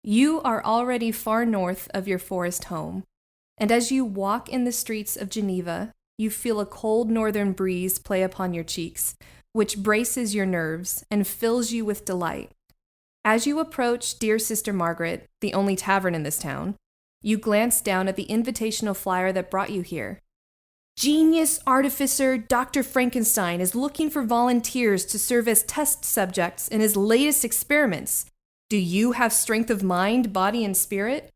You are already far north of your forest home, and as you walk in the streets of Geneva, you feel a cold northern breeze play upon your cheeks, which braces your nerves and fills you with delight. As you approach Dear Sister Margaret, the only tavern in this town, you glance down at the invitational flyer that brought you here. Genius artificer Dr. Frankenstein is looking for volunteers to serve as test subjects in his latest experiments. Do you have strength of mind, body, and spirit?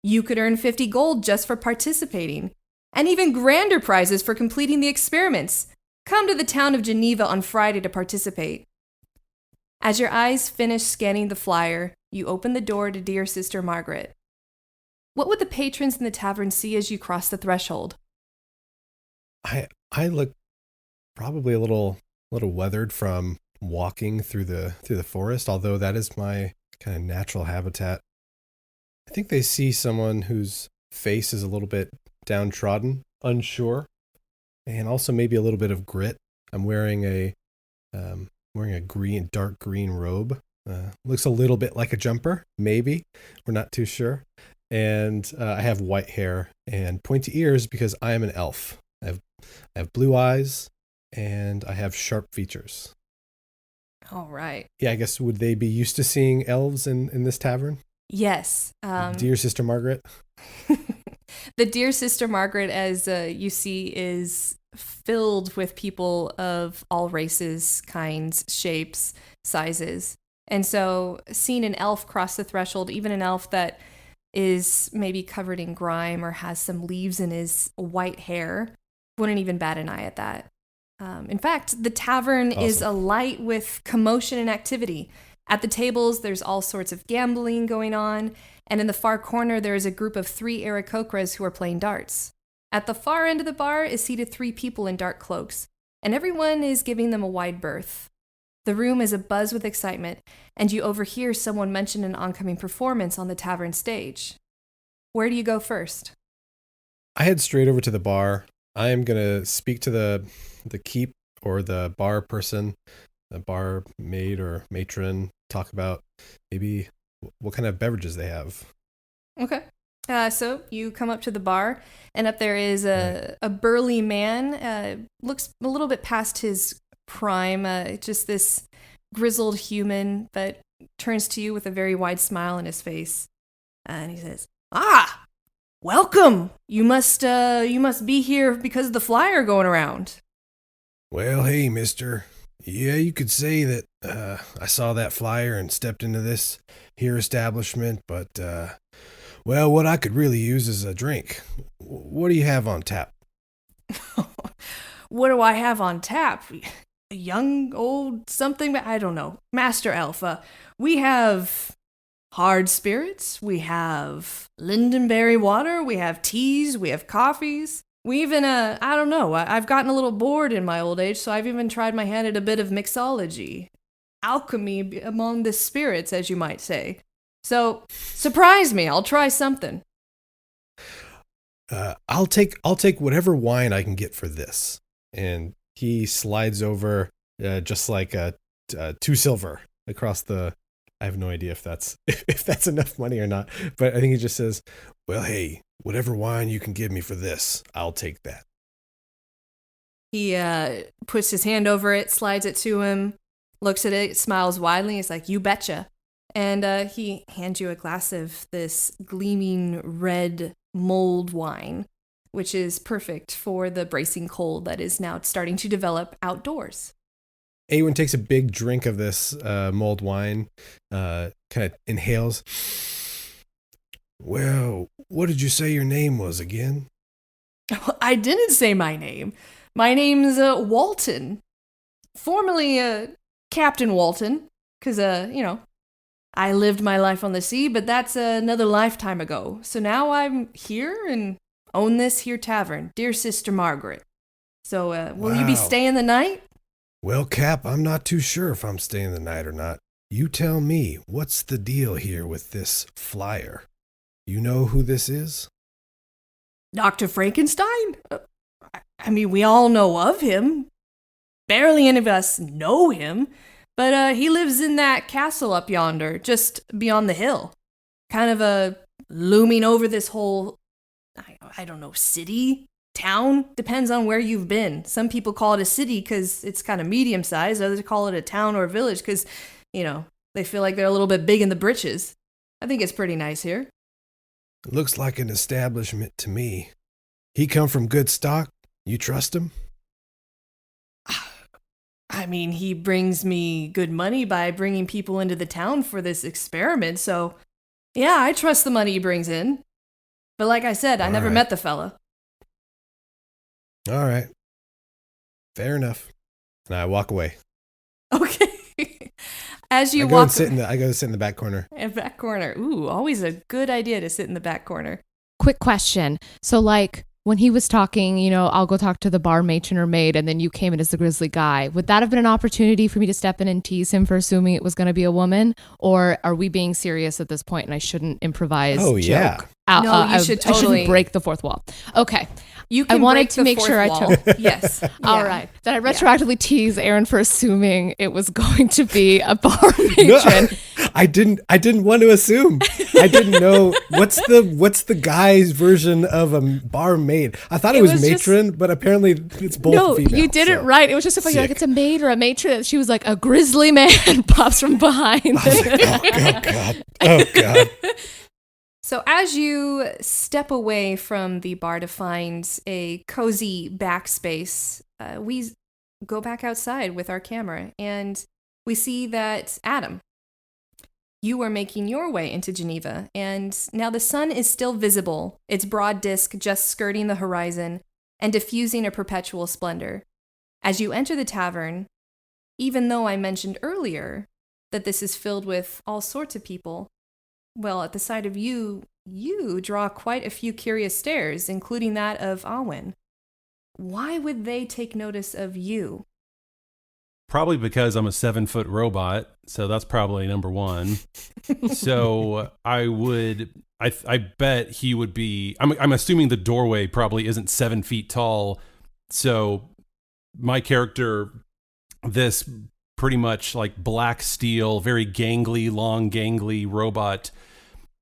You could earn 50 gold just for participating, and even grander prizes for completing the experiments. Come to the town of Geneva on Friday to participate. As your eyes finish scanning the flyer, you open the door to Dear Sister Margaret. What would the patrons in the tavern see as you cross the threshold? I look probably a little weathered from walking through the forest, although that is my kind of natural habitat. I think they see someone whose face is a little bit downtrodden, unsure, and also maybe a little bit of grit. I'm wearing a dark green robe. Looks a little bit like a jumper, maybe. We're not too sure. And I have white hair and pointy ears because I am an elf. I have blue eyes and I have sharp features. All right. Yeah, I guess would they be used to seeing elves in this tavern? Yes. Dear Sister Margaret? The Dear Sister Margaret, as you see, is filled with people of all races, kinds, shapes, sizes. And so seeing an elf cross the threshold, even an elf that is maybe covered in grime or has some leaves in his white hair, wouldn't even bat an eye at that. In fact, the tavern is alight with commotion and activity. At the tables, there's all sorts of gambling going on, and in the far corner, there is a group of 3 Aarakocras who are playing darts. At the far end of the bar is seated 3 people in dark cloaks, and everyone is giving them a wide berth. The room is abuzz with excitement, and you overhear someone mention an oncoming performance on the tavern stage. Where do you go first? I head straight over to the bar. I am going to speak to the keep or the bar person, the bar maid or matron, talk about maybe what kind of beverages they have. Okay. So you come up to the bar, and up there is a burly man, looks a little bit past his prime, just this grizzled human that turns to you with a very wide smile on his face. And he says, "Ah, welcome! You must be here because of the flyer going around." Well, hey, mister. Yeah, you could say that I saw that flyer and stepped into this here establishment, but, well, what I could really use is a drink. What do you have on tap? What do I have on tap? A young, old, something, I don't know. Master Alpha. We have hard spirits, we have lindenberry water, we have teas, we have coffees. We even, I don't know, I've gotten a little bored in my old age, so I've even tried my hand at a bit of mixology. Alchemy among the spirits, as you might say. So, surprise me, I'll try something. I'll take whatever wine I can get for this. And he slides over just like 2 silver across the... I have no idea if that's enough money or not, but I think he just says, "Well, hey, whatever wine you can give me for this, I'll take that." He puts his hand over it, slides it to him, looks at it, smiles widely. He's like, "You betcha." And he hands you a glass of this gleaming red mulled wine, which is perfect for the bracing cold that is now starting to develop outdoors. Awen takes a big drink of this mulled wine, kind of inhales. "Well, what did you say your name was again?" I didn't say my name. My name's Walton. Formerly Captain Walton, because, I lived my life on the sea, but that's another lifetime ago. So now I'm here and own this here tavern, Dear Sister Margaret. So will you be staying the night? Well, Cap, I'm not too sure if I'm staying the night or not. You tell me, what's the deal here with this flyer? You know who this is? Dr. Frankenstein? I mean, we all know of him. Barely any of us know him, but he lives in that castle up yonder, just beyond the hill. kind of a looming over this whole, I don't know, city, town, depends on where you've been. Some people call it a city because it's kind of medium sized. Others call it a town or a village because, they feel like they're a little bit big in the britches. I think it's pretty nice here. It looks like an establishment to me. He come from good stock? You trust him? I mean, he brings me good money by bringing people into the town for this experiment, so yeah, I trust the money he brings in. But like I said, I never met the fella. All right. Fair enough. And I walk away. Okay. As you I go to sit in the back corner. In back corner. Ooh, always a good idea to sit in the back corner. Quick question. So like when he was talking, I'll go talk to the bar matron or maid, and then you came in as the grizzly guy. Would that have been an opportunity for me to step in and tease him for assuming it was going to be a woman? Or are we being serious at this point and I shouldn't improvise? Oh, yeah. No, you should totally. I shouldn't break the fourth wall. Okay. You can I wanted break to the make fourth sure wall. I told. Yes. All right. Then I retroactively tease Aaron for assuming it was going to be a bar matron. No, I didn't want to assume. I didn't know what's the guy's version of a barmaid. I thought it was matron, but apparently it's both. No, female, you did it right. It was just so funny. Like, it's a maid or a matron. She was like, a grizzly man pops from behind. I was like, oh God. Oh God. So as you step away from the bar to find a cozy backspace, we go back outside with our camera and we see that Adam, you are making your way into Geneva, and now the sun is still visible, its broad disk just skirting the horizon and diffusing a perpetual splendor. As you enter the tavern, even though I mentioned earlier that this is filled with all sorts of people, well, at the sight of you draw quite a few curious stares, including that of Awen. Why would they take notice of you? Probably because I'm a 7-foot robot, so that's probably number one. So I bet he would be. I'm assuming the doorway probably isn't 7 feet tall. So my character, this pretty much like black steel, very gangly, long gangly robot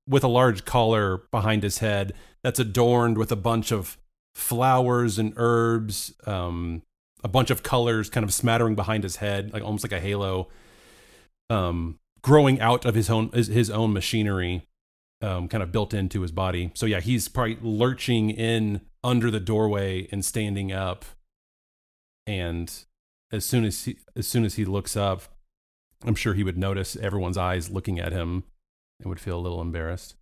with a large collar behind his head that's adorned with a bunch of flowers and herbs, a bunch of colors kind of smattering behind his head, like almost like a halo, growing out of his own machinery, kind of built into his body. So yeah, he's probably lurching in under the doorway and standing up. And as soon as he looks up, I'm sure he would notice everyone's eyes looking at him and would feel a little embarrassed.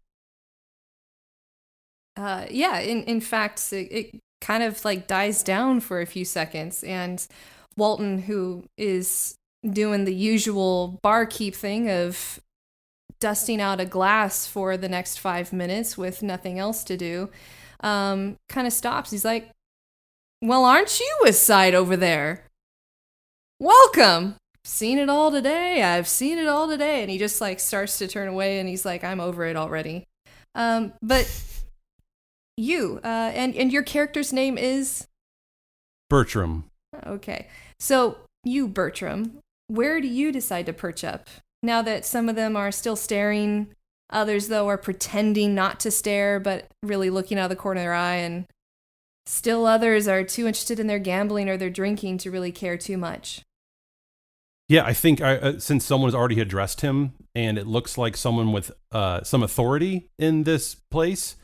In fact, it kind of like dies down for a few seconds, and Walton, who is doing the usual barkeep thing of dusting out a glass for the next 5 minutes with nothing else to do, kind of stops. He's like, well, aren't you a sight over there? Welcome. Seen it all today. I've seen it all today. And he just like starts to turn away and he's like, I'm over it already. But you, and your character's name is? Bertram. Okay. So you, Bertram, where do you decide to perch up? Now that some of them are still staring, others though are pretending not to stare, but really looking out of the corner of their eye, and still others are too interested in their gambling or their drinking to really care too much. Yeah, I think since someone's already addressed him, and it looks like someone with some authority in this place,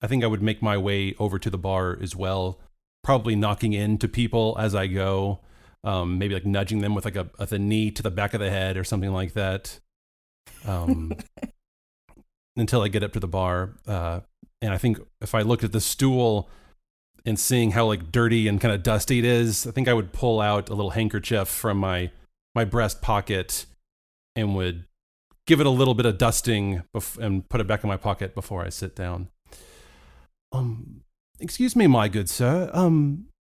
I think I would make my way over to the bar as well, probably knocking into people as I go, maybe like nudging them with like a knee to the back of the head or something like that, until I get up to the bar. And I think if I looked at the stool and seeing how like dirty and kind of dusty it is, I think I would pull out a little handkerchief from my breast pocket and would give it a little bit of dusting and put it back in my pocket before I sit down. Excuse me, my good sir.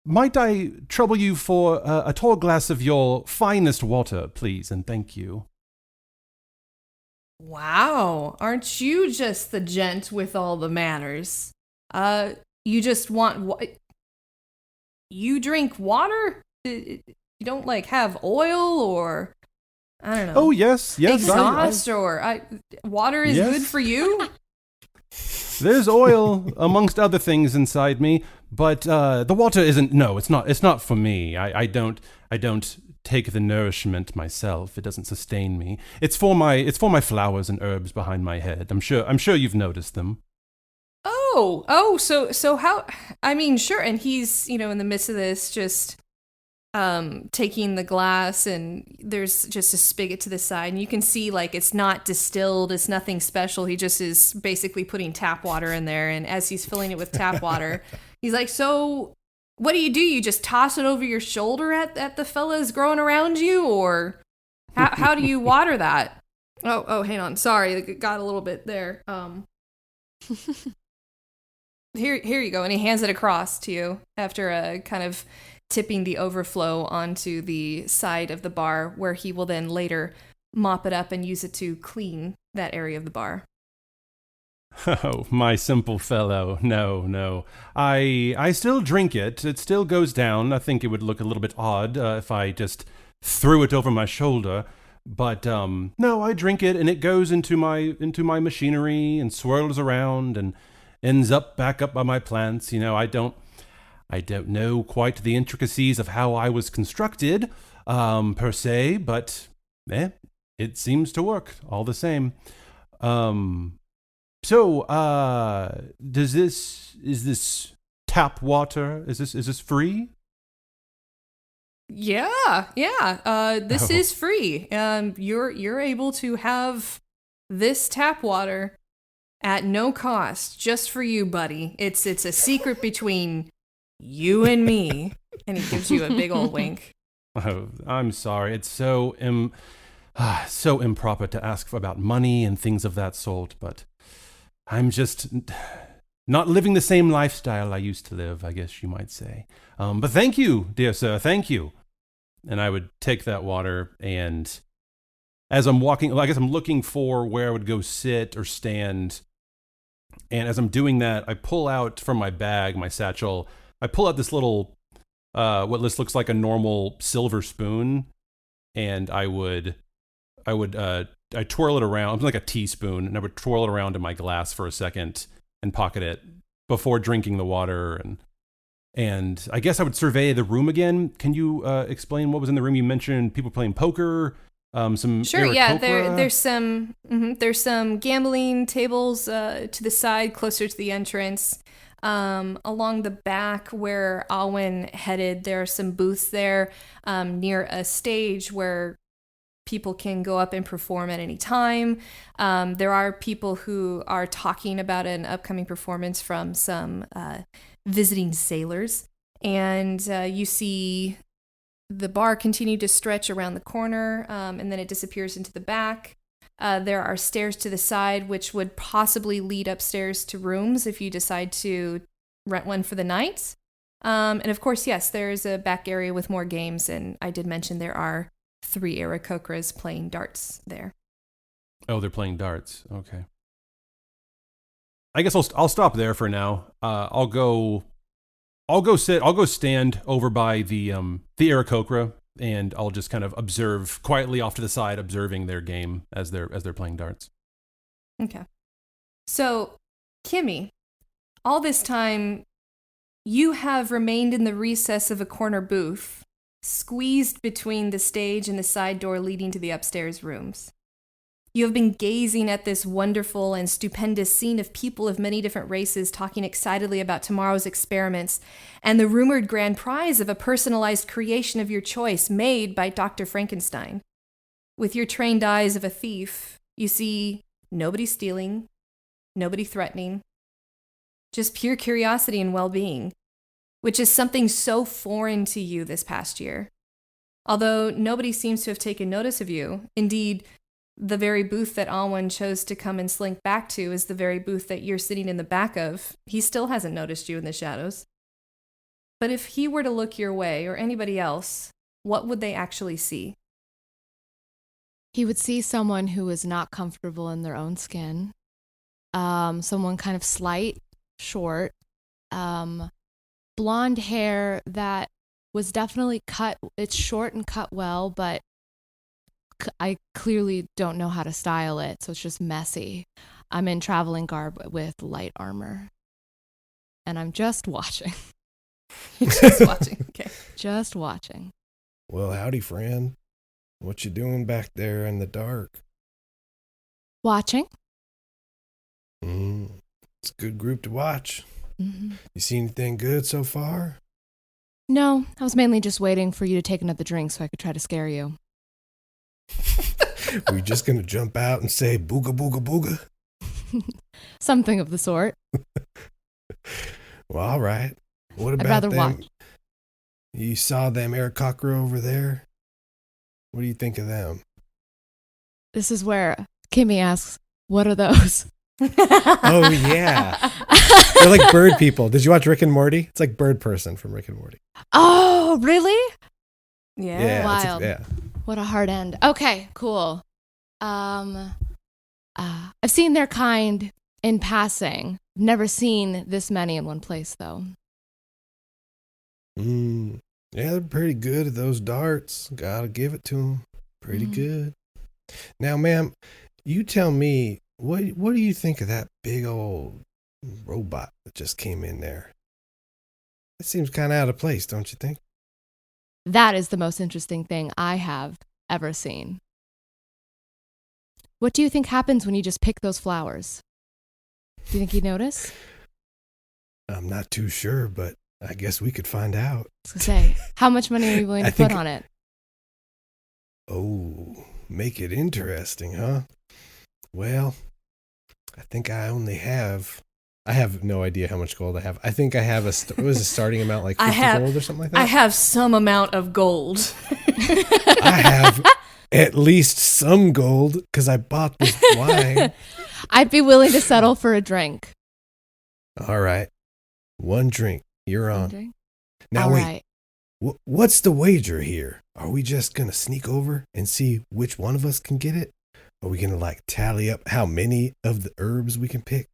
Might I trouble you for a tall glass of your finest water, please, and thank you. Wow, aren't you just the gent with all the manners? You just want you drink water? You don't like have oil or I don't know. Oh yes, exhaust or water is yes. good for you. There's oil amongst other things inside me, but the water isn't. No, it's not. It's not for me. I don't take the nourishment myself. It doesn't sustain me. It's for my flowers and herbs behind my head. I'm sure you've noticed them. So how? I mean, sure. And he's in the midst of this, just taking the glass, and there's just a spigot to the side, and you can see like it's not distilled, it's nothing special. He just is basically putting tap water in there, and as he's filling it with tap water, he's like, "So, what do? You just toss it over your shoulder at the fellas growing around you, or how do you water that?" Oh, hang on, sorry, it got a little bit there. Here you go, and he hands it across to you after kind of tipping the overflow onto the side of the bar, where he will then later mop it up and use it to clean that area of the bar. Oh, my simple fellow. No. I still drink it. It still goes down. I think it would look a little bit odd if I just threw it over my shoulder. But no, I drink it, and it goes into my machinery and swirls around and ends up back up by my plants. I don't know quite the intricacies of how I was constructed, per se, but it seems to work all the same. So, is this tap water? Is this free? Yeah. This is free. You're able to have this tap water at no cost, just for you, buddy. It's a secret between you and me. And he gives you a big old wink. Oh, I'm sorry. It's so improper to ask about money and things of that sort, but I'm just not living the same lifestyle I used to live, I guess you might say. But thank you, dear sir, thank you. And I would take that water, and as I'm walking, I guess I'm looking for where I would go sit or stand. And as I'm doing that, I pull out from my bag, my satchel, I pull out this little, what this looks like a normal silver spoon, and I twirl it around, like a teaspoon, and I would twirl it around in my glass for a second and pocket it before drinking the water. And I guess I would survey the room again. Can you explain what was in the room? You mentioned people playing poker. Some sure, yeah. There's some gambling tables to the side, closer to the entrance. Along the back where Awen headed, there are some booths there near a stage where people can go up and perform at any time. There are people who are talking about an upcoming performance from some visiting sailors. And you see the bar continue to stretch around the corner, and then it disappears into the back. There are stairs to the side, which would possibly lead upstairs to rooms if you decide to rent one for the night. And of course, yes, there's a back area with more games. And I did mention there are 3 Aarakocras playing darts there. Oh, they're playing darts. Okay. I guess I'll stop there for now. I'll go stand over by the Aarakocra, and I'll just kind of observe quietly off to the side, observing their game as they're playing darts. Okay. So, Kimmie, all this time, you have remained in the recess of a corner booth, squeezed between the stage and the side door leading to the upstairs rooms. You have been gazing at this wonderful and stupendous scene of people of many different races talking excitedly about tomorrow's experiments and the rumored grand prize of a personalized creation of your choice made by Dr. Frankenstein. With your trained eyes of a thief, you see nobody stealing, nobody threatening, just pure curiosity and well-being, which is something so foreign to you this past year. Although nobody seems to have taken notice of you. Indeed, the very booth that Awen chose to come and slink back to is the very booth that you're sitting in the back of. He still hasn't noticed you in the shadows. But if he were to look your way, or anybody else, what would they actually see? He would see someone who is not comfortable in their own skin. Someone kind of slight, short, blonde hair that was definitely cut. It's short and cut well, but I clearly don't know how to style it, so it's just messy. I'm in traveling garb with light armor. And I'm just watching. Just watching. Okay. Just watching. Well, howdy, friend. What you doing back there in the dark? Watching? It's a good group to watch. Mm-hmm. You see anything good so far? No, I was mainly just waiting for you to take another drink so I could try to scare you. Were you just going to jump out and say booga booga booga? Something of the sort. Well, all right. What about I'd rather them? watch. You saw them Aarakocra over there? What do you think of them? This is where Kimmie asks, what are those? Oh, yeah. They're like bird people. Did you watch Rick and Morty? It's like Bird Person from Rick and Morty. Oh, really? Yeah. Wild. Yeah. What a hard end. Okay, cool. I've seen their kind in passing. Never seen this many in one place, though. Yeah, they're pretty good at those darts. Gotta give it to them. Pretty good. Now, ma'am, you tell me, what do you think of that big old robot that just came in there? It seems kind of out of place, don't you think? That is the most interesting thing I have ever seen. What do you think happens when you just pick those flowers? Do you think he'd notice? I'm not too sure, but I guess we could find out. I was gonna say, how much money are you willing to put on it? Oh, make it interesting, huh? Well, I think I have no idea how much gold I have. I think I have what was the starting amount, like 50 gold or something like that? I have some amount of gold. I have at least some gold because I bought this wine. I'd be willing to settle for a drink. All right. One drink. You're on. Drink? Now, All wait. right. What's the wager here? Are we just going to sneak over and see which one of us can get it? Are we going to like tally up how many of the herbs we can pick?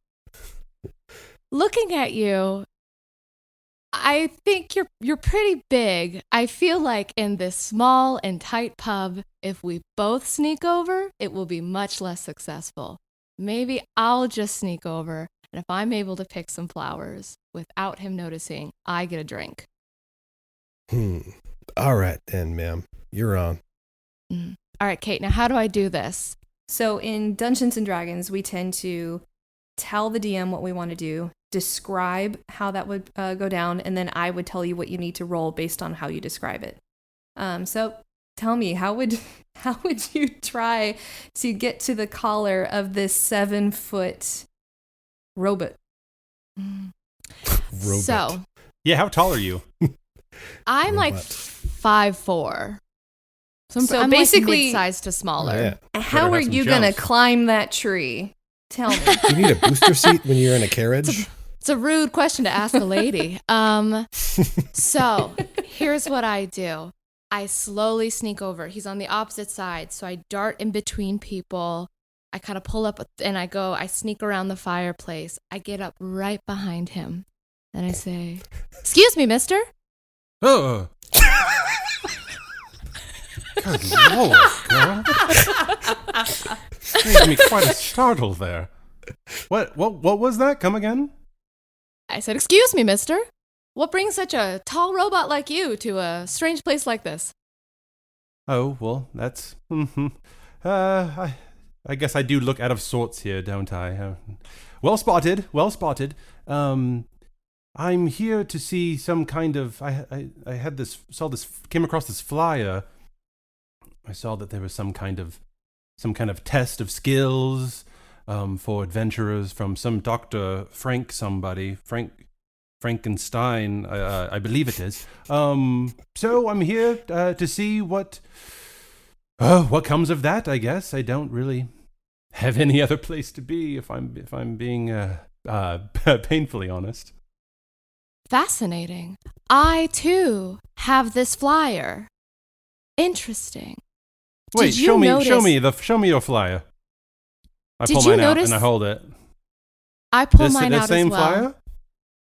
Looking at you, I think you're pretty big. I feel like in this small and tight pub, if we both sneak over, it will be much less successful. Maybe I'll just sneak over, and if I'm able to pick some flowers without him noticing, I get a drink. All right then, ma'am. You're on. All right, Kate, now how do I do this? So in Dungeons and Dragons, we tend to tell the DM what we want to do, describe how that would go down, and then I would tell you what you need to roll based on how you describe it. So tell me, how would you try to get to the collar of this 7-foot robot? Robot. So Yeah, how tall are you? I'm like Robot. 5'4". So I'm basically, like mid-sized to smaller. Yeah. how Better are have some you going to jumps. climb that tree? Tell me. Do you need a booster seat when you're in a carriage? It's a rude question to ask a lady. So here's what I do. I slowly sneak over. He's on the opposite side. So I dart in between people. I kind of pull up and I sneak around the fireplace. I get up right behind him. And I say, "Excuse me, mister." Oh. Good Lord, girl. Made me quite a startle there. What was that? Come again? I said, "Excuse me, mister. What brings such a tall robot like you to a strange place like this?" Oh, well, that's... I guess I do look out of sorts here, don't I? Well spotted. I'm here to see some kind of... I came across this flyer. I saw that there was some kind of test of skills for adventurers from some Dr. Frankenstein, I believe it is. So I'm here to see what comes of that. I guess I don't really have any other place to be if I'm being painfully honest. Fascinating. I, too, have this flyer. Interesting. Wait, Did you show me your flyer. I Did pull you mine out notice- and I hold it. I pull This mine the out same as well. flyer?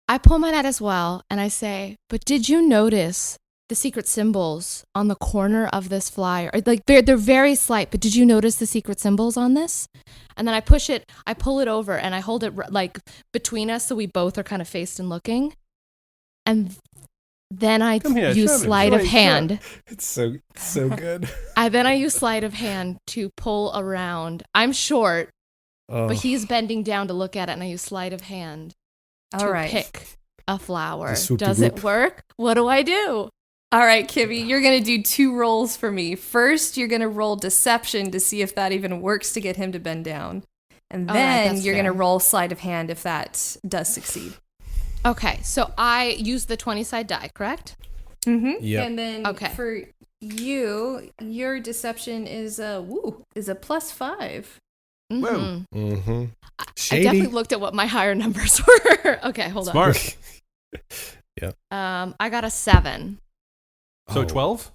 I pull mine out as well, and I say, "But did you notice the secret symbols on the corner of this flyer. Like they're very slight, but did you notice the secret symbols on this? And then I pull it over and I hold it like between us so we both are kind of faced and looking. And then I use sleight of hand. It's so good. I use sleight of hand to pull around. I'm short, but he's bending down to look at it, and I use sleight of hand to pick a flower. Does it work? What do I do? All right, Kimmie, you're going to do 2 rolls for me. First, you're going to roll deception to see if that even works to get him to bend down. And then you're going to roll sleight of hand if that does succeed. Okay, so I use the 20-side die, correct? Mm-hmm. Yep. And then for you, your deception is a +5. Mm-hmm. Whoa. Mm-hmm. I definitely looked at what my higher numbers were. Okay, hold on. Smart. Yep. I got a 7. So 12?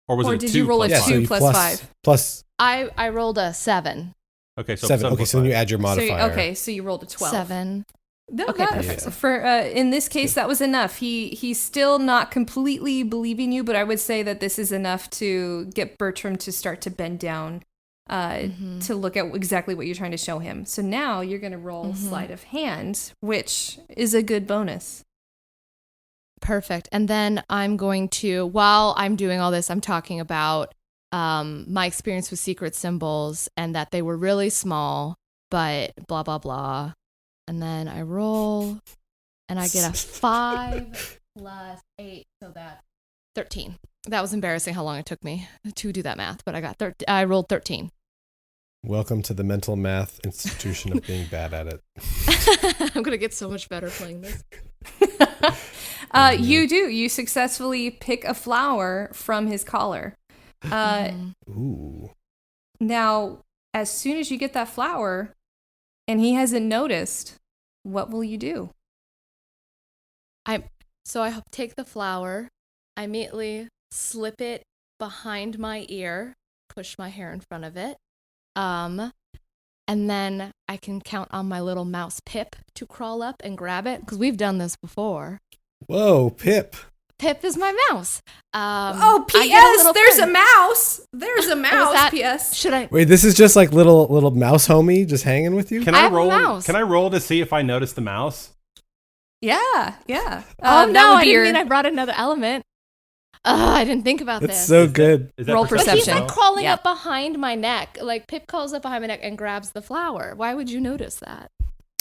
Or was it a 2? Did you roll a 2 plus 5? Plus. I rolled a 7. Okay, so 7. Okay, so then you add your modifier. So you rolled a 12. 7. No, okay, in this case, that was enough. He's still not completely believing you, but I would say that this is enough to get Bertram to start to bend down to look at exactly what you're trying to show him. So now you're going to roll sleight of hand, which is a good bonus. Perfect. And then I'm going to, while I'm doing all this, I'm talking about my experience with secret symbols and that they were really small, but blah, blah, blah. And then I roll, and I get a 5 plus 8, so that's 13. That was embarrassing how long it took me to do that math, but I rolled 13. Welcome to the mental math institution of being bad at it. I'm going to get so much better playing this. You do. You successfully pick a flower from his collar. Ooh. Now, as soon as you get that flower, and he hasn't noticed, what will you do? So I take the flower, I immediately slip it behind my ear, push my hair in front of it, and then I can count on my little mouse Pip to crawl up and grab it, because we've done this before. Whoa, Pip. Pip is my mouse. P.S. There's a mouse. There's a mouse. P.S. Should I? Wait, this is just like little mouse homie just hanging with you? Can I roll? Can I roll to see if I notice the mouse? Yeah. Oh no, I didn't mean I brought another element. I didn't think about That's this. so good. Is that roll perception. He's like crawling up behind my neck. Like Pip crawls up behind my neck and grabs the flower. Why would you notice that?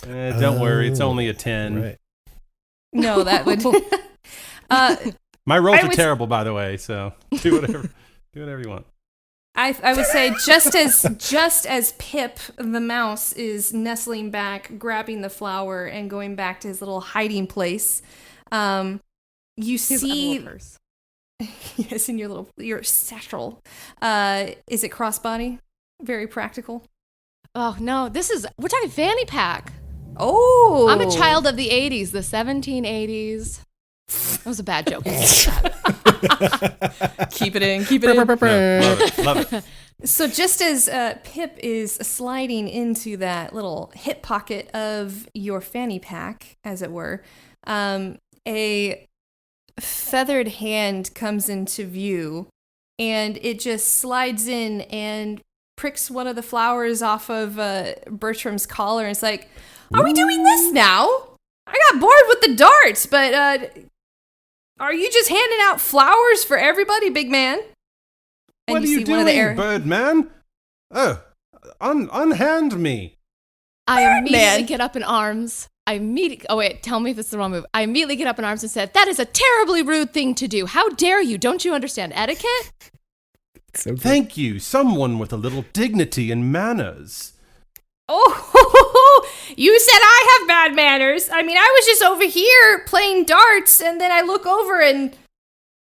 Don't worry, it's only a 10. Right. No, that would. My rolls are terrible, by the way. So do whatever you want. I would say just as Pip the mouse is nestling back, grabbing the flower, and going back to his little hiding place, you see. Yes, in your satchel. Is it crossbody? Very practical. Oh no, we're talking fanny pack. Oh, I'm a child of the 80s, the 1780s. That was a bad joke. Keep it in. No, love it. So just as Pip is sliding into that little hip pocket of your fanny pack, as it were, a feathered hand comes into view, and it just slides in and pricks one of the flowers off of Bertram's collar, and it's like, are we doing this now? I got bored with the darts, but are you just handing out flowers for everybody, big man? And what are you doing, Birdman? Oh, unhand me. I immediately get up in arms. Oh wait, tell me if it's the wrong move. I immediately get up in arms and said, "That is a terribly rude thing to do. How dare you? Don't you understand etiquette?" So thank you, someone with a little dignity and manners. Oh, you said I have bad manners. I mean, I was just over here playing darts, and then I look over and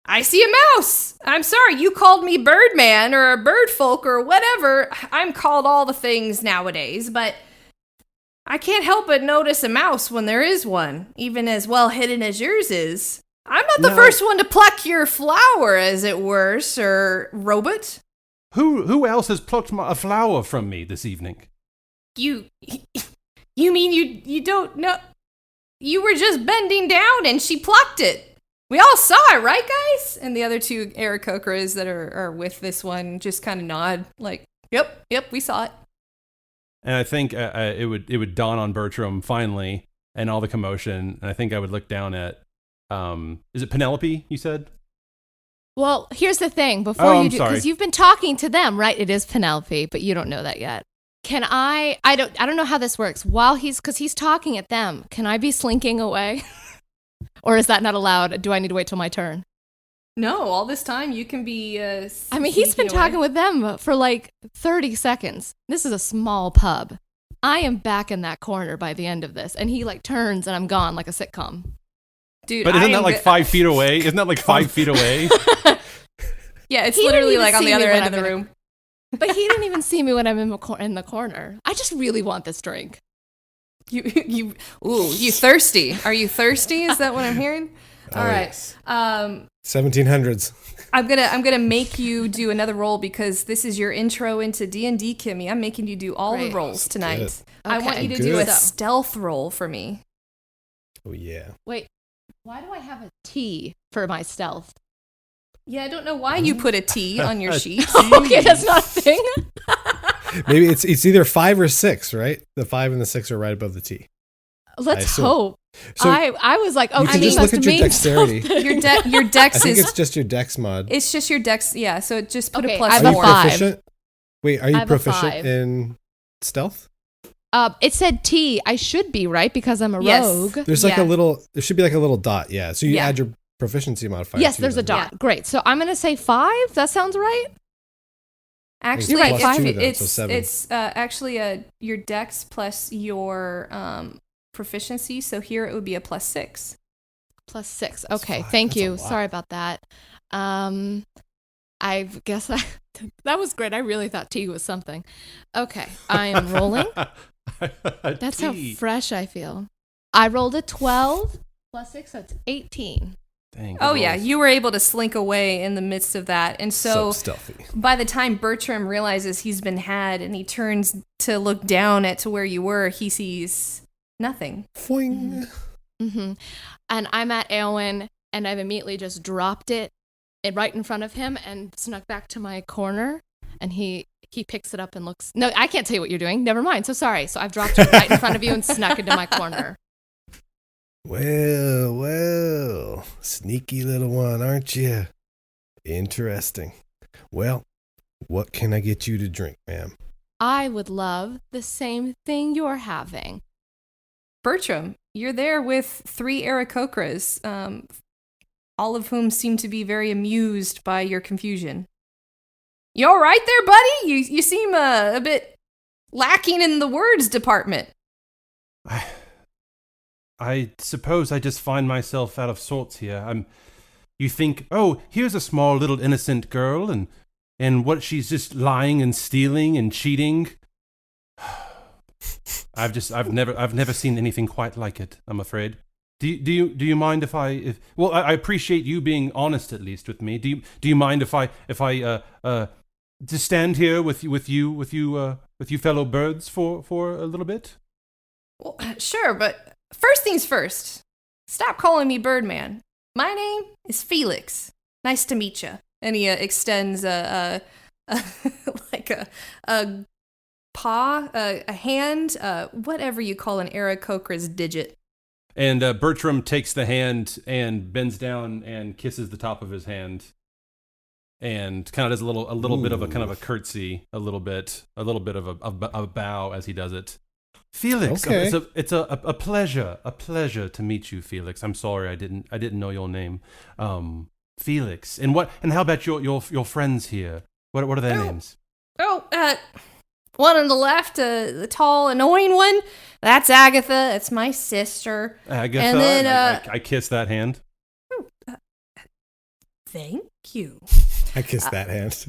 I see a mouse. I'm sorry, you called me Birdman or Birdfolk or whatever. I'm called all the things nowadays, but I can't help but notice a mouse when there is one, even as well hidden as yours is. I'm not the first one to pluck your flower, as it were, Sir Robot. Who else has plucked a flower from me this evening? You mean you don't know? You were just bending down and she plucked it. We all saw it, right, guys? And the other two Aarakocras that are with this one just kind of nod, like, yep, we saw it. And I think it would dawn on Bertram finally, and all the commotion. And I think I would look down at, is it Penelope? You said? Well, here's the thing. Before you do, sorry. because you've been talking to them, right? It is Penelope, but you don't know that yet. Can I don't know how this works. Because he's talking at them, can I be slinking away? Or is that not allowed? Do I need to wait till my turn? No, all this time you can be. I mean, he's been talking with them for like 30 seconds. This is a small pub. I am back in that corner by the end of this, and he like turns and I'm gone like a sitcom. Dude, but isn't that like 5 feet away? Isn't that like 5 feet away? Yeah, it's literally like on the other end of the room. But he didn't even see me when I'm in the corner. I just really want this drink. You thirsty? Are you thirsty? Is that what I'm hearing? All right. Yes. 1700s. I'm gonna make you do another roll because this is your intro into D&D, Kimmie. I'm making you do all the rolls tonight. Good. I want you to do a stealth roll for me. Oh yeah. Wait, why do I have a T for my stealth? Yeah, I don't know why you put a T on your sheet. Okay, that's not a thing. Maybe it's either 5 or 6, right? The 5 and the 6 are right above the T. Let's hope. So I was like, oh, you can just look at your dexterity. Your dex I think is. it's just your dex mod. It's just your dex. Yeah, so just put a Okay, plus I have Are a you 5. proficient? Wait, are you I have a proficient 5. in stealth? It said T. I should be, right? Because I'm a Yes. rogue. There's like there should be like a little dot, yeah. So you Yeah. add your proficiency modifier. Yes, to there's a them. dot. Great. So I'm going to say 5. That sounds right? Actually, You're right, it's, 5. it's, So 7. it's actually your dex plus your proficiency. So here it would be a plus 6. Plus 6. Okay, 5. thank That's a you. lot. Sorry about that. I guess that was great. I really thought T was something. Okay, I am rolling. That's how fresh I feel. I rolled a 12 plus 6, that's 18. Dang, Oh good yeah, rolls. you were able to slink away in the midst of that, and so stealthy. by the time Bertram realizes he's been had and he turns to look down to where you were, he sees nothing. Foing. Mm-hmm. And I'm at Awen, and I've immediately just dropped it right in front of him and snuck back to my corner. And he picks it up and looks. No, I can't tell you what you're doing. Never mind. So sorry. So I've dropped it right in front of you and snuck into my corner. Well, sneaky little one, aren't you? Interesting. Well, what can I get you to drink, ma'am? I would love the same thing you're having. Bertram, you're there with 3 Aarakocras, all of whom seem to be very amused by your confusion. You all right there, buddy? You seem a bit lacking in the words department. I suppose I just find myself out of sorts here. You think, oh, here's a small little innocent girl, and what she's just lying and stealing and cheating. I've never seen anything quite like it, I'm afraid. Do you mind if I appreciate you being honest at least with me. Do you mind if I just stand here with you fellow birds for a little bit? Well, sure, but first things first. Stop calling me Birdman. My name is Felix. Nice to meet you. And he extends a paw, a hand, whatever you call an Aarakocra's digit. And Bertram takes the hand and bends down and kisses the top of his hand, and kind of does a little bit of a kind of a curtsy, a little bit of a bow as he does it. Felix, Okay. it's a pleasure to meet you, Felix. I'm sorry I didn't know your name, Felix. And how about your friends here? What are their names? One on the left, the tall, annoying one. That's Agatha. That's my sister. Agatha. And then, I kiss that hand. Thank you. I kissed that hand.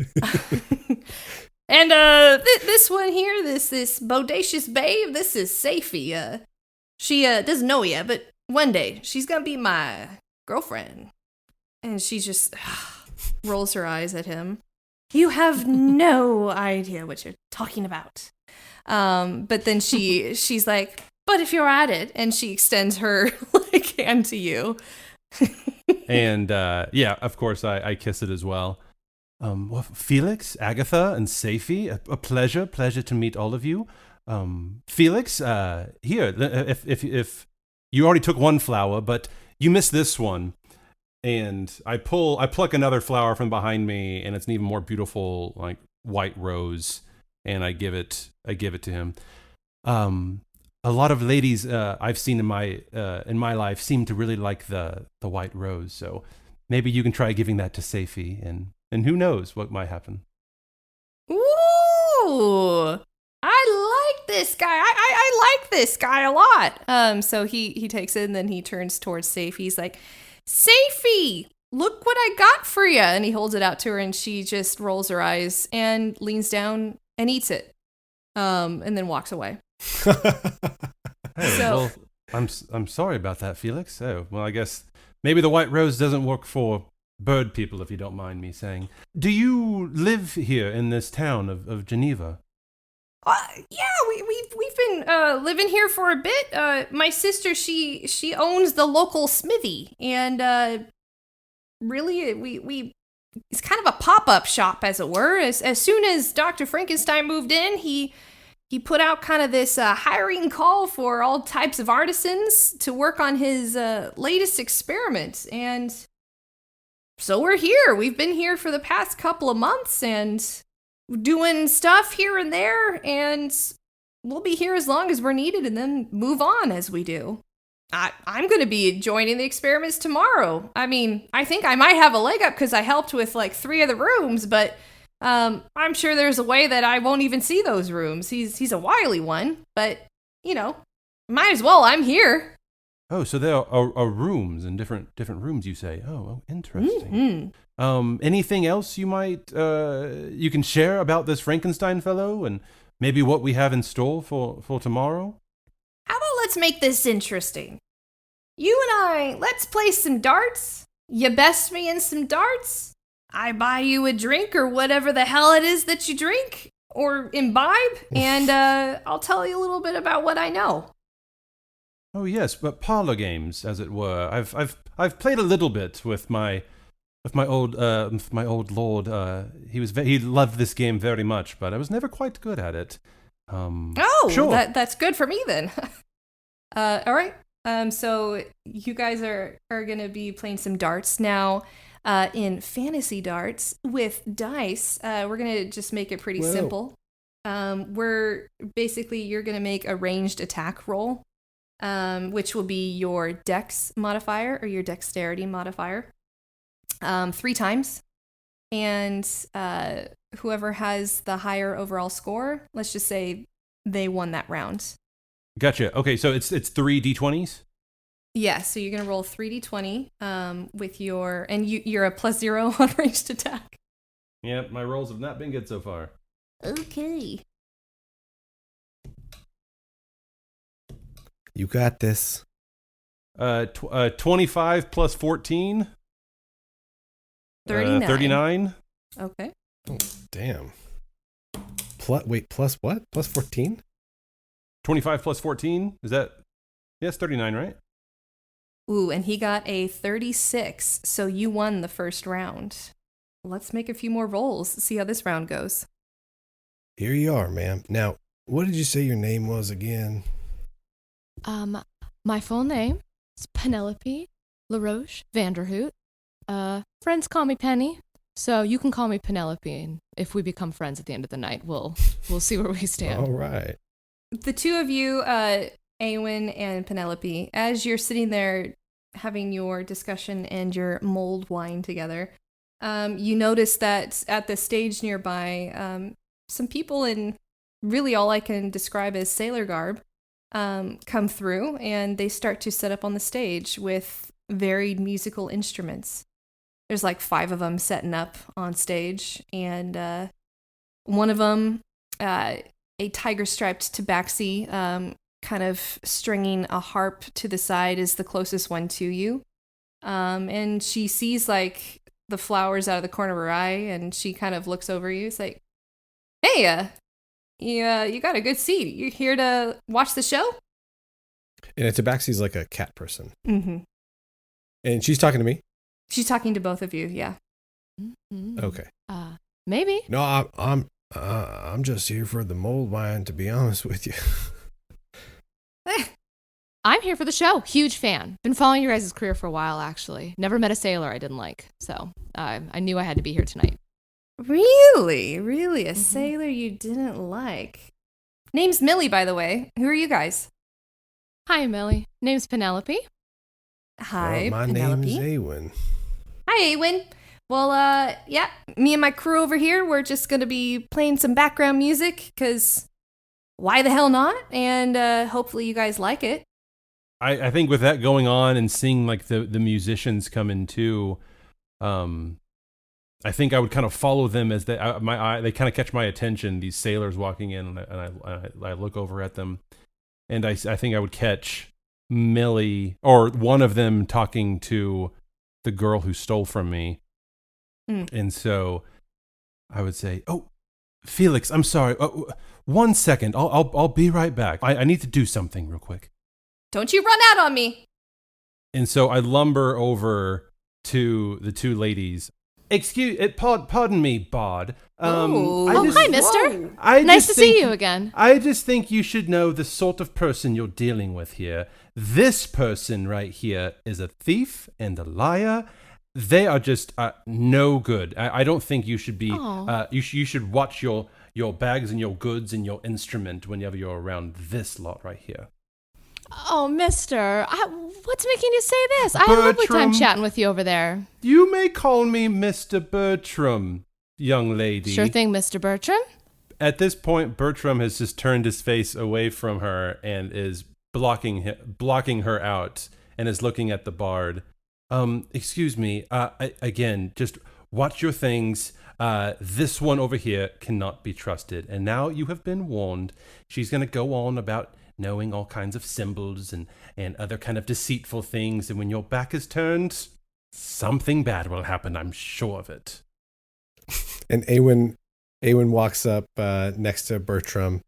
And this one here, this bodacious babe, this is Safie. She doesn't know yet, but one day she's gonna be my girlfriend. And she just rolls her eyes at him. You have no idea what you're talking about. But then she's like, but if you're at it, and she extends her hand to you. And yeah, of course, I kiss it as well. Well, Felix, Agatha, and Safi, a pleasure to meet all of you. Felix, here, if you already took one flower, but you missed this one. And I pluck another flower from behind me, and it's an even more beautiful, like, white rose, and I give it to him. A lot of ladies I've seen in my life seem to really like the white rose, so maybe you can try giving that to Safi, and who knows what might happen. Ooh, I like this guy. I like this guy a lot. So he takes it and then he turns towards Safi. He's like, Safi, look what I got for you. And he holds it out to her and she just rolls her eyes and leans down and eats it. And then walks away. Hey, well, I'm sorry about that, Felix. Oh, well, I guess maybe the white rose doesn't work for bird people, if you don't mind me saying. Do you live here in this town of Geneva? Yeah, we've been living here for a bit. My sister, she owns the local smithy, and really, we it's kind of a pop-up shop, as it were. As soon as Dr. Frankenstein moved in, he put out kind of this hiring call for all types of artisans to work on his latest experiment, and so we're here. We've been here for the past couple of months, and doing stuff here and there, and we'll be here as long as we're needed and then move on as we do. I'm going to be joining the experiments tomorrow. I mean, I think I might have a leg up because I helped with like 3 of the rooms, but I'm sure there's a way that I won't even see those rooms. He's a wily one, but, you know, might as well. I'm here. Oh, so there are rooms and different rooms, you say? Oh, interesting. Mm-hmm. Anything else you might you can share about this Frankenstein fellow and maybe what we have in store for tomorrow? How about let's make this interesting? You and I, let's play some darts. You best me in some darts. I buy you a drink or whatever the hell it is that you drink or imbibe, and I'll tell you a little bit about what I know. Oh yes, but parlor games, as it were. I've played a little bit with my old lord. He loved this game very much, but I was never quite good at it. Sure. That's good for me then. All right. So you guys are gonna be playing some darts now. In fantasy darts with dice, we're gonna just make it pretty simple. You're gonna make a ranged attack roll. Which will be your dex modifier or your dexterity modifier, 3 times. And whoever has the higher overall score, let's just say they won that round. Gotcha. Okay, so it's 3 d20s? Yeah, so you're going to roll 3d20 with your... And you're a +0 on ranged attack. Yep, my rolls have not been good so far. Okay. You got this. 25 plus 14. 39. 39. Okay. Oh, damn. Plus what? Plus 14? 25 plus 14? Is that... Yes, 39, right? Ooh, and he got a 36, so you won the first round. Let's make a few more rolls, see how this round goes. Here you are, ma'am. Now, what did you say your name was again? My full name is Penelope LaRoche Vanderhoot. Friends call me Penny, so you can call me Penelope, and if we become friends at the end of the night, we'll see where we stand. All right. The two of you, Awen and Penelope, as you're sitting there having your discussion and your mulled wine together, you notice that at the stage nearby, some people in really all I can describe as sailor garb come through, and they start to set up on the stage with varied musical instruments. There's like 5 of them setting up on stage, and one of them, a tiger-striped tabaxi, kind of stringing a harp to the side, is the closest one to you. And she sees like the flowers out of the corner of her eye, and she kind of looks over you. It's like, hey, you got a good seat. You here to watch the show? And a tabaxi's like a cat person. Mm-hmm. And she's talking to me? She's talking to both of you, yeah. Okay. Maybe. No, I'm just here for the mold wine, to be honest with you. I'm here for the show. Huge fan. Been following your guys' career for a while, actually. Never met a sailor I didn't like. So I knew I had to be here tonight. Really? Really? A sailor you didn't like? Name's Millie, by the way. Who are you guys? Hi, Millie. Name's Penelope. Hi, My Penelope. name is Awen. Hi, Awen. Well, yeah, me and my crew over here, we're just going to be playing some background music, because why the hell not? And hopefully you guys like it. I think with that going on and seeing like the musicians come in too, I think I would kind of follow them as they kind of catch my attention. These sailors walking in, and I look over at them, and I think I would catch Millie or one of them talking to the girl who stole from me, and so I would say, "Oh, Felix, I'm sorry. 1 second, I'll be right back. I need to do something real quick." Don't you run out on me. And so I lumber over to the two ladies. Pardon me, Bod. Hi, mister. I Nice just to see think- you again. I just think you should know the sort of person you're dealing with here. This person right here is a thief and a liar. They are just no good. I don't think you should be. You should watch your bags and your goods and your instrument whenever you're around this lot right here. Oh, mister. What's making you say this? I had a lovely time Bertram. chatting with you over there. You may call me Mr. Bertram, young lady. Sure thing, Mr. Bertram. At this point, Bertram has just turned his face away from her and is blocking her out and is looking at the bard. Excuse me. Again, just watch your things. This one over here cannot be trusted. And now you have been warned. She's going to go on about knowing all kinds of symbols and other kind of deceitful things. And when your back is turned, something bad will happen. I'm sure of it. And Awen walks up next to Bertram.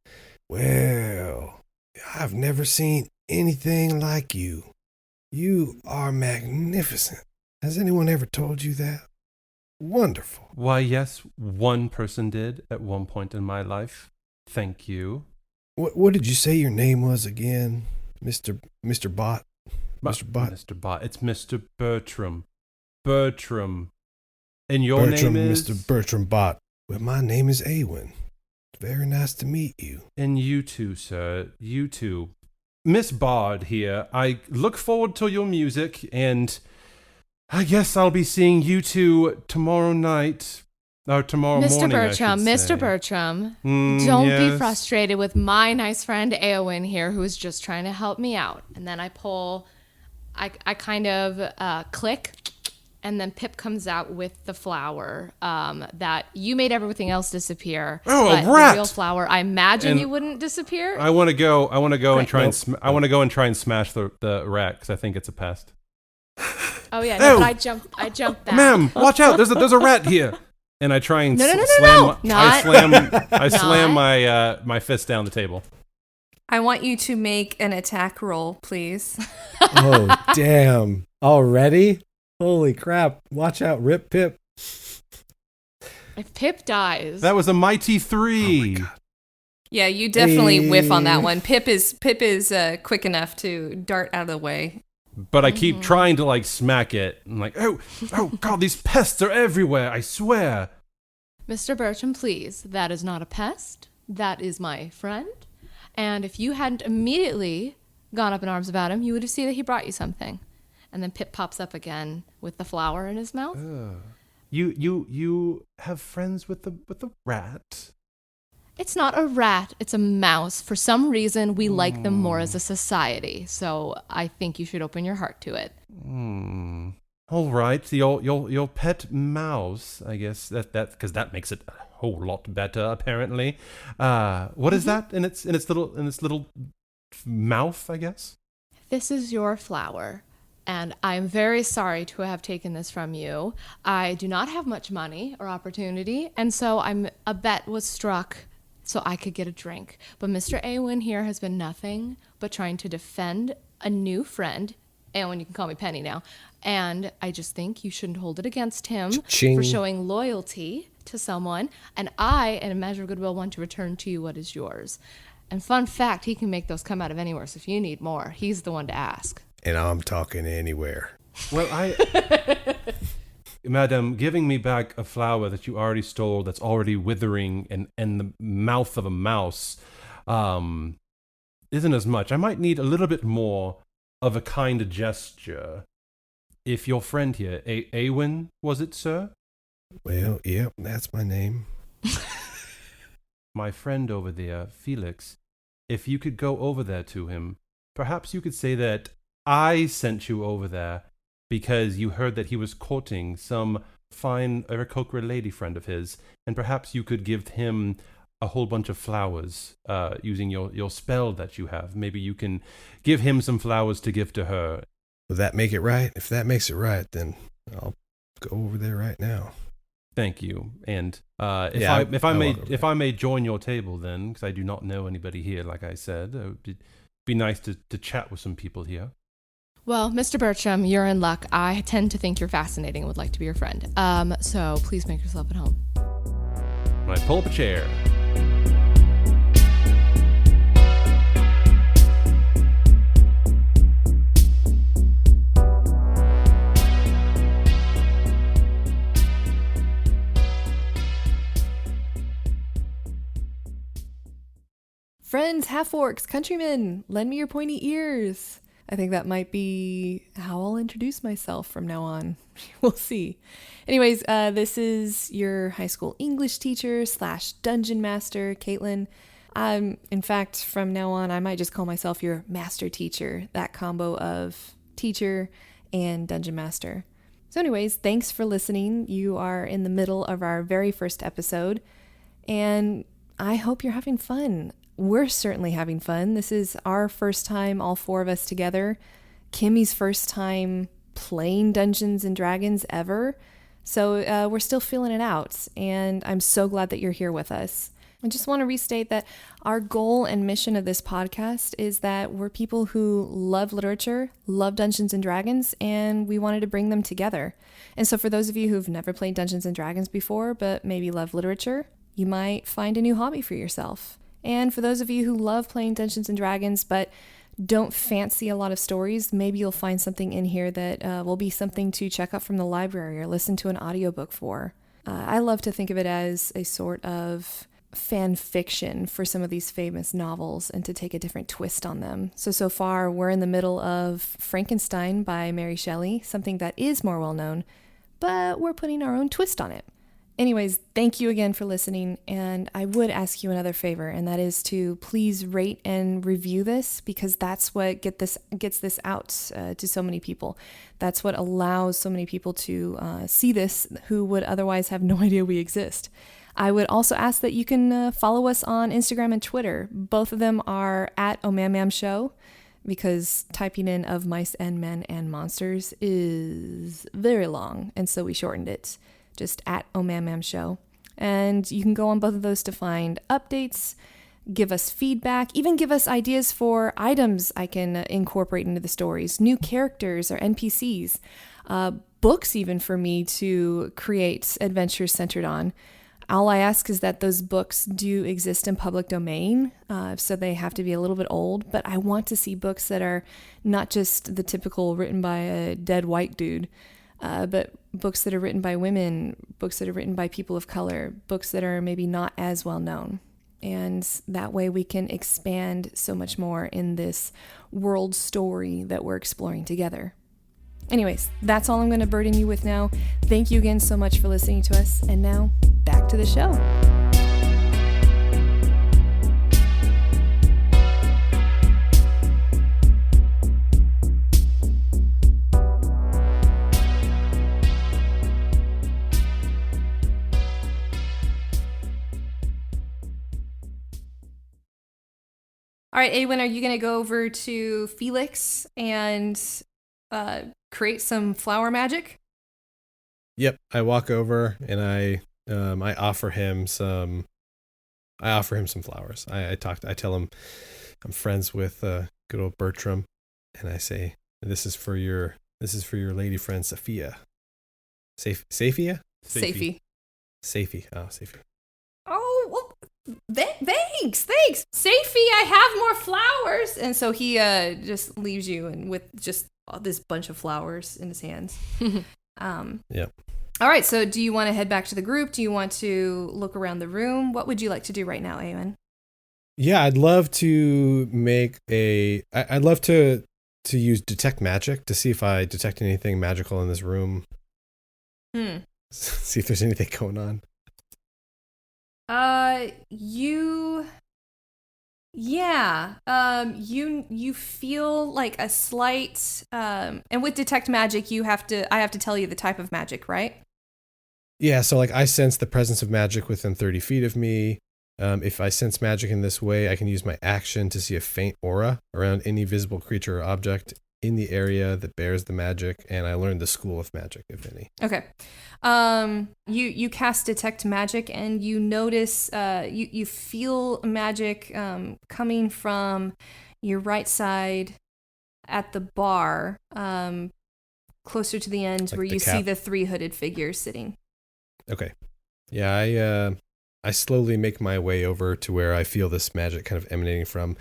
Well, I've never seen anything like you. You are magnificent. Has anyone ever told you that? Wonderful. Why, yes, one person did at one point in my life. Thank you. What did you say your name was again, Mr. Bot? Mr. Bot? Mr. Bot. It's Mr. Bertram. Bertram. And your Bertram, name is? Mr. Bertram Bot. Well, my name is Awen. Very nice to meet you. And you too, sir. You too. Miss Bard here. I look forward to your music, and I guess I'll be seeing you two tomorrow night. Or tomorrow morning, Mr. Bertram, don't be frustrated with my nice friend Awen here, who is just trying to help me out. And then I kind of click, and then Pip comes out with the flower that you made everything else disappear. Oh, but a rat! The real flower, I imagine And you wouldn't disappear. I want to go and try Nope. I want to go and try and smash the rat because I think it's a pest. Oh yeah, no, Ew. but I jumped back. Ma'am, watch out! There's a rat here. And I try and No. slam. Not- I slam my fist down the table. I want you to make an attack roll, please. Oh, damn. Already? Holy crap. Watch out, Rip Pip. If Pip dies, That was a mighty 3. Oh my God. Yeah, you definitely whiff on that Hey. one. Pip is quick enough to dart out of the way. But I keep trying to like smack it. I'm like, oh God, these pests are everywhere. I swear. Mr. Bertram, please, that is not a pest. That is my friend. And if you hadn't immediately gone up in arms about him, you would have seen that he brought you something. And then Pip pops up again with the flower in his mouth. You have friends with the rat? It's not a rat, it's a mouse. For some reason, we like them more as a society. So I think you should open your heart to it. All right, your pet mouse. I guess that because that makes it a whole lot better. Apparently, what is that in its little mouth? I guess. This is your flower, and I'm very sorry to have taken this from you. I do not have much money or opportunity, and so a bet was struck so I could get a drink. But Mr. Awen here has been nothing but trying to defend a new friend Awen, you can call me Penny now. And I just think you shouldn't hold it against him Cha-ching. for showing loyalty to someone. And I, in a measure of goodwill, want to return to you what is yours. And fun fact, he can make those come out of anywhere. So if you need more, he's the one to ask. And I'm talking anywhere. Well, Madam, giving me back a flower that you already stole, that's already withering in the mouth of a mouse, isn't as much. I might need a little bit more of a kind gesture. If your friend here, Awen, was it, sir? Well, yep, that's my name. My friend over there, Felix, if you could go over there to him, perhaps you could say that I sent you over there because you heard that he was courting some fine Aarakocra lady friend of his, and perhaps you could give him a whole bunch of flowers using your spell that you have. Maybe you can give him some flowers to give to her. Will that make it right? If that makes it right, then I'll go over there right now. Thank you. And Yeah, if I'll I may join your table then, because I do not know anybody here, like I said, it would be nice to chat with some people here. Well, Mr. Bertram, you're in luck. I tend to think you're fascinating and would like to be your friend. So please make yourself at home. I pull up a chair. Friends, half-orcs, countrymen, lend me your pointy ears. I think that might be how I'll introduce myself from now on. We'll see. Anyways, this is your high school English teacher / Dungeon Master, Katelyn. In fact, from now on, I might just call myself your master teacher, that combo of teacher and Dungeon Master. So anyways, thanks for listening. You are in the middle of our very first episode, and I hope you're having fun. We're certainly having fun. This is our first time, all four of us together. Kimmie's first time playing Dungeons and Dragons ever. So we're still feeling it out, and I'm so glad that you're here with us. I just want to restate that our goal and mission of this podcast is that we're people who love literature, love Dungeons and Dragons, and we wanted to bring them together. And so for those of you who've never played Dungeons and Dragons before, but maybe love literature, you might find a new hobby for yourself. And for those of you who love playing Dungeons & Dragons but don't fancy a lot of stories, maybe you'll find something in here that will be something to check out from the library or listen to an audiobook for. I love to think of it as a sort of fan fiction for some of these famous novels and to take a different twist on them. So far, we're in the middle of Frankenstein by Mary Shelley, something that is more well-known, but we're putting our own twist on it. Anyways, thank you again for listening, and I would ask you another favor, and that is to please rate and review this, because that's what gets this out to so many people. That's what allows so many people to see this who would otherwise have no idea we exist. I would also ask that you can follow us on Instagram and Twitter. Both of them are at @OhMamMamShow, because typing in Of Mice and Men and Monsters is very long, and so we shortened it. Just at @OhMamMamShow. And you can go on both of those to find updates, give us feedback, even give us ideas for items I can incorporate into the stories, new characters or NPCs, books even for me to create adventures centered on. All I ask is that those books do exist in public domain, so they have to be a little bit old, but I want to see books that are not just the typical written by a dead white dude, but books that are written by women, books that are written by people of color, books that are maybe not as well known. And that way we can expand so much more in this world story that we're exploring together. Anyways, that's all I'm going to burden you with now. Thank you again so much for listening to us. And now, back to the show. All right, Awen, are you going to go over to Felix and create some flower magic? Yep, I walk over and I offer him some flowers. I tell him I'm friends with good old Bertram, and I say, This is for your lady friend Sophia. Safia? Safie. Safie. Oh, Safie. Oh, well, thanks. Safie, I have more flowers. And so he just leaves you and with just this bunch of flowers in his hands. Yeah. All right, so do you want to head back to the group? Do you want to look around the room? What would you like to do right now, Awen? Yeah, I'd love to I'd love to use detect magic to see if I detect anything magical in this room. See if there's anything going on. You feel like a slight and with detect magic I have to tell you the type of magic, right? Yeah, so like I sense the presence of magic within 30 feet of me. If I sense magic in this way, I can use my action to see a faint aura around any visible creature or object in the area that bears the magic, and I learned the school of magic, if any. Okay. You cast detect magic, and you notice you feel magic coming from your right side at the bar, closer to the end, like where you see the 3 hooded figures sitting. Okay. Yeah, I slowly make my way over to where I feel this magic kind of emanating from.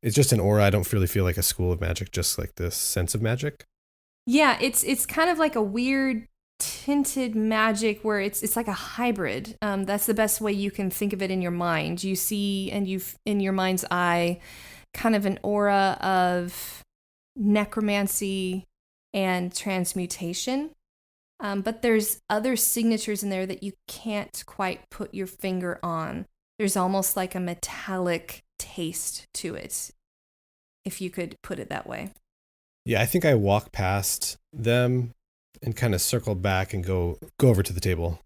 It's just an aura. I don't really feel like a school of magic, just like this sense of magic. Yeah, it's kind of like a weird tinted magic where it's like a hybrid. That's the best way you can think of it in your mind. You see, and in your mind's eye, kind of an aura of necromancy and transmutation. But there's other signatures in there that you can't quite put your finger on. There's almost like a metallic taste to it, if you could put it that way. Yeah, I think I walk past them and kind of circle back and go over to the table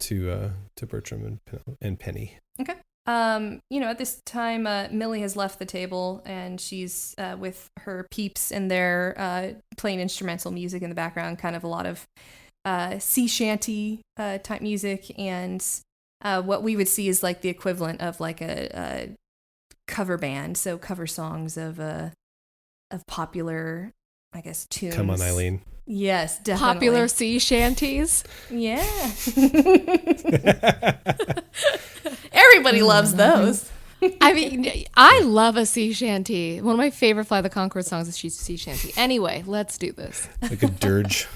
to Bertram and Penny. Okay. At this time, Millie has left the table and she's with her peeps and they're playing instrumental music in the background, kind of a lot of sea shanty type music, and what we would see is like the equivalent of like a cover band, so cover songs of popular, I guess, tunes. Come on, Eileen. Yes, definitely. Popular sea shanties. Yeah. Everybody loves those. I mean, I love a sea shanty. One of my favorite Fly the Conchords songs is sea shanty. Anyway, let's do this. Like a dirge.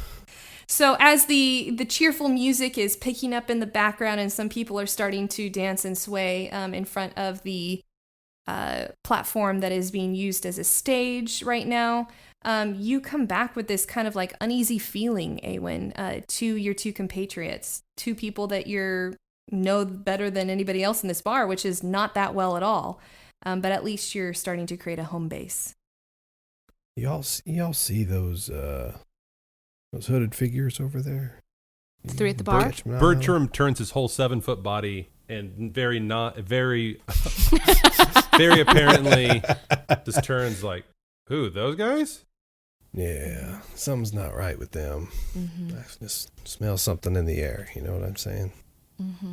So as the cheerful music is picking up in the background and some people are starting to dance and sway in front of the platform that is being used as a stage right now, you come back with this kind of like uneasy feeling, Awen, to your 2 compatriots, 2 people that you know better than anybody else in this bar, which is not that well at all. But at least you're starting to create a home base. Y'all see those hooded figures over there? 3 at the bar? Bertram turns his whole 7-foot body and very apparently just turns like, who, those guys? Yeah, something's not right with them. Mm-hmm. I just smell something in the air, you know what I'm saying? Mm-hmm.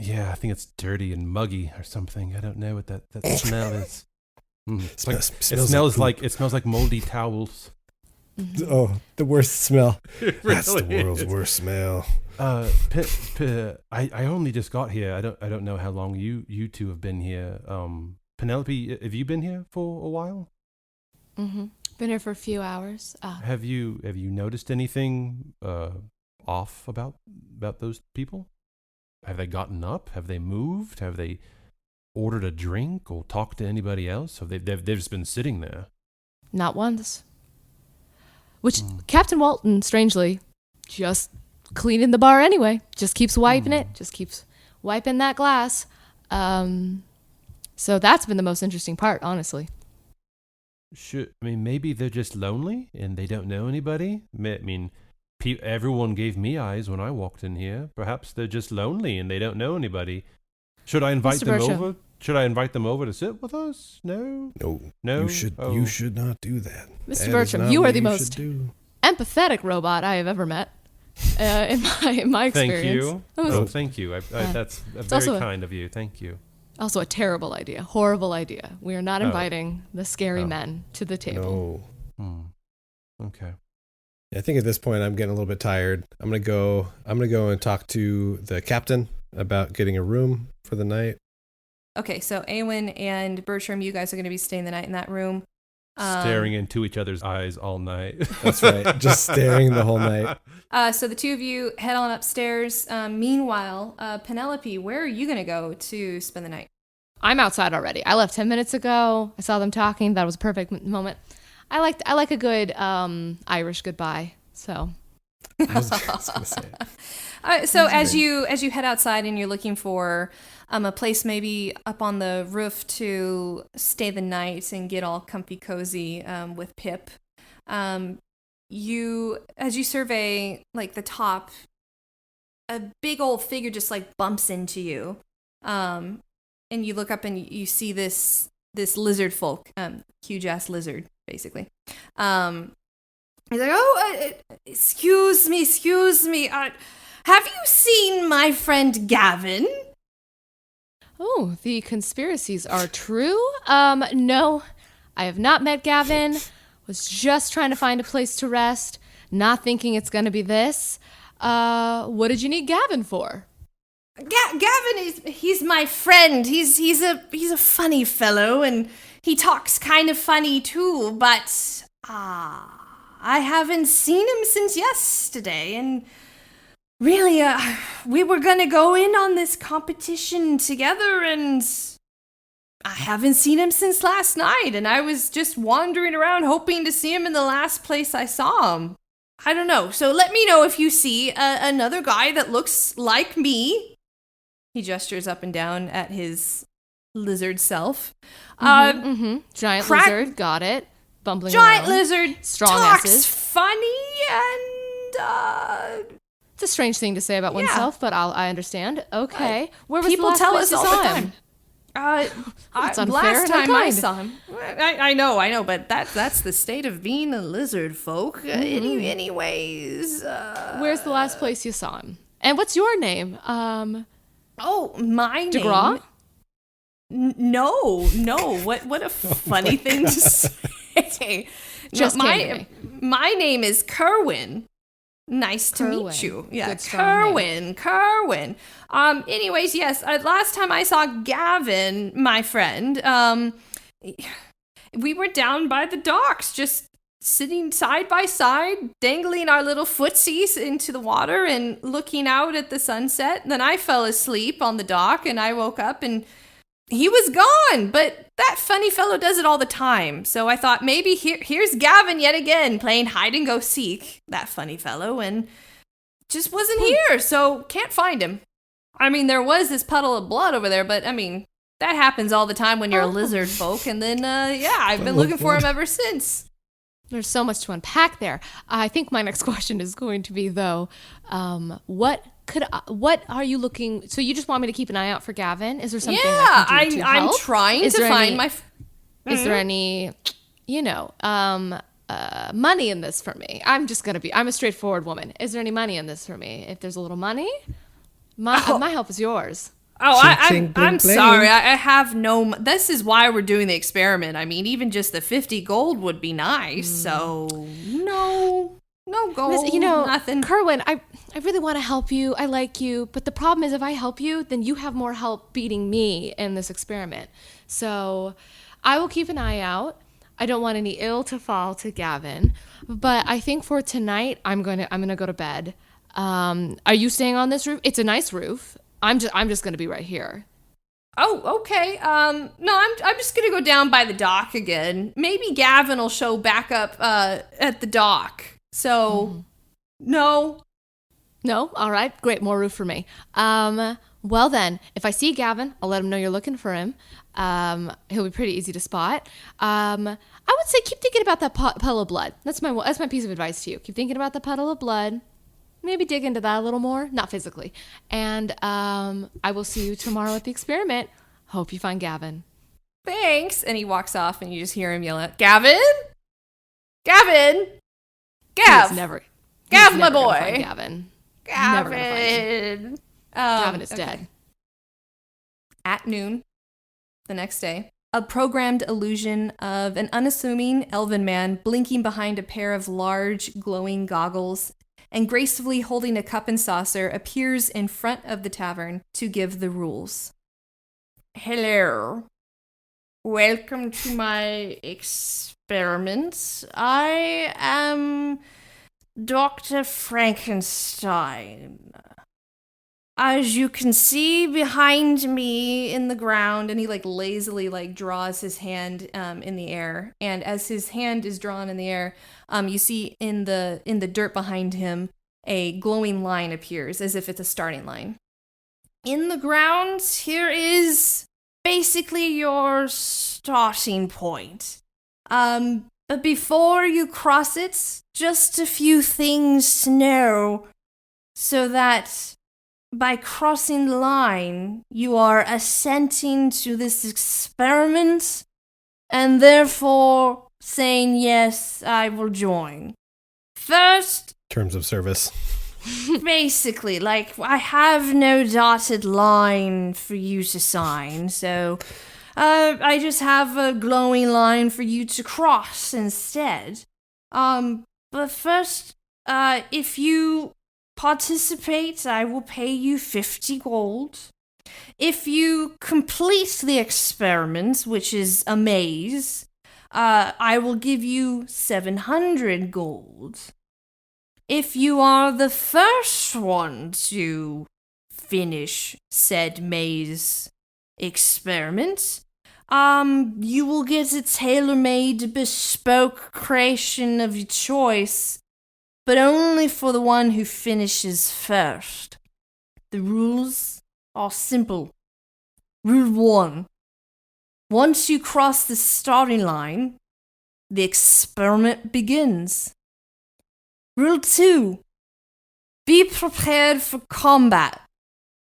Yeah, I think it's dirty and muggy or something. I don't know what that smell is. It smells like moldy towels. Mm-hmm. Oh, the worst smell. Really That's the world's worst smell. I only just got here. I don't know how long you 2 have been here. Penelope, have you been here for a while? Mm-hmm. Been here for a few hours. Have you noticed anything off about those people? Have they gotten up? Have they moved? Have they ordered a drink or talked to anybody else? Have they've just been sitting there? Not once. Which Captain Walton, strangely, just cleaning the bar anyway. Just keeps wiping it. Just keeps wiping that glass. So that's been the most interesting part, honestly. Maybe they're just lonely and they don't know anybody. Everyone gave me eyes when I walked in here. Perhaps they're just lonely and they don't know anybody. Should I invite them over? Should I invite them over to sit with us? No. You should not do that. Mr. Bertram, you are the most empathetic robot I have ever met. In my experience. Thank you. Thank you. That's very kind of you. Thank you. Also a terrible idea. Horrible idea. We are not inviting the scary men to the table. No. Okay. I think at this point I'm getting a little bit tired. I'm gonna go and talk to the captain about getting a room for the night. Okay, so Awen and Bertram, you guys are going to be staying the night in that room. Staring into each other's eyes all night. That's right. Just staring the whole night. So the two of you head on upstairs. Meanwhile, Penelope, where are you going to go to spend the night? I'm outside already. I left 10 minutes ago. I saw them talking. That was a perfect moment. I like a good Irish goodbye. So I was gonna say. So as you head outside and you're looking for a place maybe up on the roof to stay the night and get all comfy cozy with Pip, as you survey like the top, a big old figure just like bumps into you, and you look up and you see this lizard folk, huge ass lizard basically. He's like, oh, excuse me. Have you seen my friend Gavin? Oh, the conspiracies are true? No, I have not met Gavin. Was just trying to find a place to rest, not thinking it's going to be this. What did you need Gavin for? Gavin he's my friend. He's a funny fellow, and he talks kind of funny too, but I haven't seen him since yesterday, and really, we were gonna go in on this competition together, and I haven't seen him since last night, and I was just wandering around hoping to see him in the last place I saw him. I don't know, so let me know if you see another guy that looks like me. He gestures up and down at his lizard self. Giant lizard, got it. Bumbling giant around. Lizard Strong talks asses. funny, and It's a strange thing to say about oneself, but I understand. Okay. Where was people the last tell place us you all saw the him? time. It's unfair Last and time I unkind. saw him, I know, but that's the state of being a lizard folk. Anyways, Where's the last place you saw him? And what's your name? oh, my DeGraw? name. No. What a funny thing to say. Just came to me. My name is Kerwin. Nice to meet Kerwin. you. Yeah, Good, strong name. Kerwin. Anyways, yes, last time I saw Gavin, my friend, we were down by the docks, just sitting side by side, dangling our little footsies into the water and looking out at the sunset. Then I fell asleep on the dock, and I woke up and he was gone, but that funny fellow does it all the time. So I thought maybe here's Gavin yet again playing hide and go seek, that funny fellow, and just wasn't here, so can't find him. I mean, there was this puddle of blood over there, but I mean, that happens all the time when you're a lizard folk, and then, I've been looking for him ever since. There's so much to unpack there. I think my next question is going to be, though, what are you looking? So you just want me to keep an eye out for Gavin? Is there something I can do to help? I'm trying to find my. Is there any, money in this for me? I'm a straightforward woman. Is there any money in this for me? If there's a little money, my help is yours. Oh, Ching, I'm bling, sorry. I have no. This is why we're doing the experiment. I mean, even just the 50 gold would be nice. So no gold. Nothing. Kerwin, I really want to help you. I like you, but the problem is, if I help you, then you have more help beating me in this experiment. So I will keep an eye out. I don't want any ill to fall to Gavin, but I think for tonight, I'm gonna go to bed. Are you staying on this roof? It's a nice roof. I'm just gonna be right here. Oh, okay. No, I'm just gonna go down by the dock again. Maybe Gavin will show back up at the dock. So, no. All right, great, more roof for me. Well then, if I see Gavin, I'll let him know you're looking for him. He'll be pretty easy to spot. I would say keep thinking about that puddle of blood. That's my piece of advice to you. Keep thinking about the puddle of blood. Maybe dig into that a little more, not physically. And I will see you tomorrow at the experiment. Hope you find Gavin. Thanks. And he walks off, and you just hear him yell out, Gavin? Gav! Gav, my boy! Gavin. Gavin. Gavin is dead. At noon the next day, a programmed illusion of an unassuming elven man blinking behind a pair of large, glowing goggles and gracefully holding a cup and saucer appears in front of the tavern to give the rules. Hello. Welcome to my experiment. I am Dr. Frankenstein. As you can see behind me in the ground, and he lazily draws his hand in the air. And as his hand is drawn in the air, you see in the dirt behind him a glowing line appears, as if it's a starting line. In the ground, here is basically your starting point. But before you cross it, just a few things to know, so that by crossing the line, you are assenting to this experiment, and therefore saying, yes, I will join. First, Terms of service. basically, I have no dotted line for you to sign, so I just have a glowing line for you to cross instead. But first, if you participate, I will pay you 50 gold. If you complete the experiment, which is a maze, I will give you 700 gold. If you are the first one to finish said maze experiment, you will get a tailor-made bespoke creation of your choice, but only for the one who finishes first. The rules are simple. Rule 1. Once you cross the starting line, the experiment begins. Rule 2. Be prepared for combat.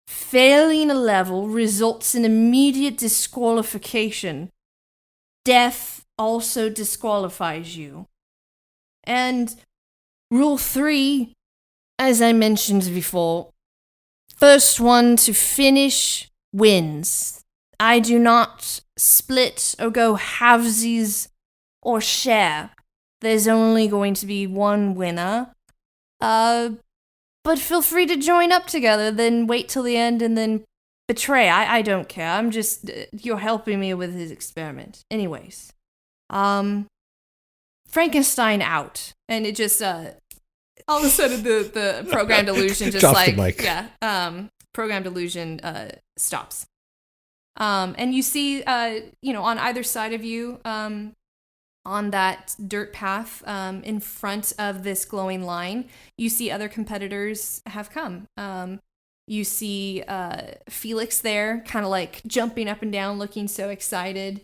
Failing a level results in immediate disqualification. Death also disqualifies you. And Rule 3, as I mentioned before, first one to finish wins. I do not split or go halvesies or share. There's only going to be one winner. But feel free to join up together, then wait till the end and then betray. I don't care. I'm just, you're helping me with his experiment. Anyways. Frankenstein out. And it just, all of a sudden the programmed illusion just drops the mic. Programmed illusion stops. And you see, on either side of you, on that dirt path, in front of this glowing line, you see other competitors have come. You see Felix there, kind of jumping up and down, looking so excited.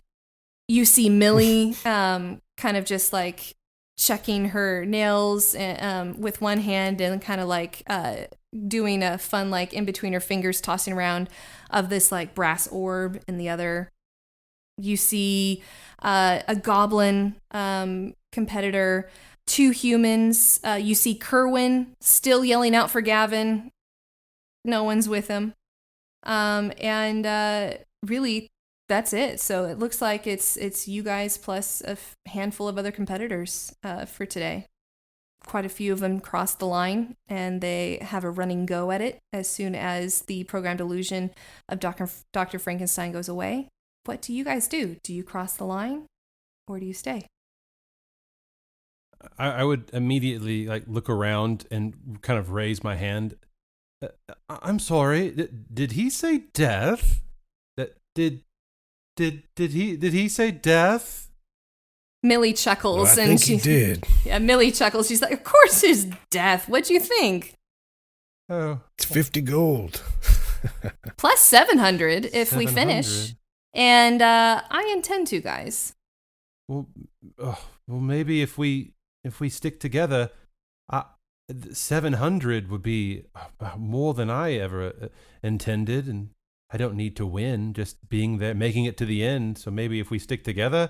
You see Millie, kind of just checking her nails with one hand and kind of doing a fun in between her fingers tossing around of this brass orb in the other. You see a goblin competitor, 2 humans. You see Kerwin still yelling out for Gavin. No one's with him. And really, that's it. So it looks like it's you guys plus a handful of other competitors for today. Quite a few of them cross the line, and they have a running go at it as soon as the programmed illusion of Dr. Frankenstein goes away. What do you guys do? Do you cross the line, or do you stay? I would immediately look around and kind of raise my hand. I'm sorry. Did he say death? Did he say death? Millie chuckles. Well, I think he did. Yeah, Millie chuckles. She's like, of course it's death. What'd you think? Oh. It's 50 gold. Plus 700 if we finish. And I intend to, guys. Well, maybe if we stick together, 700 would be more than I ever intended, and I don't need to win, just being there, making it to the end. So maybe if we stick together,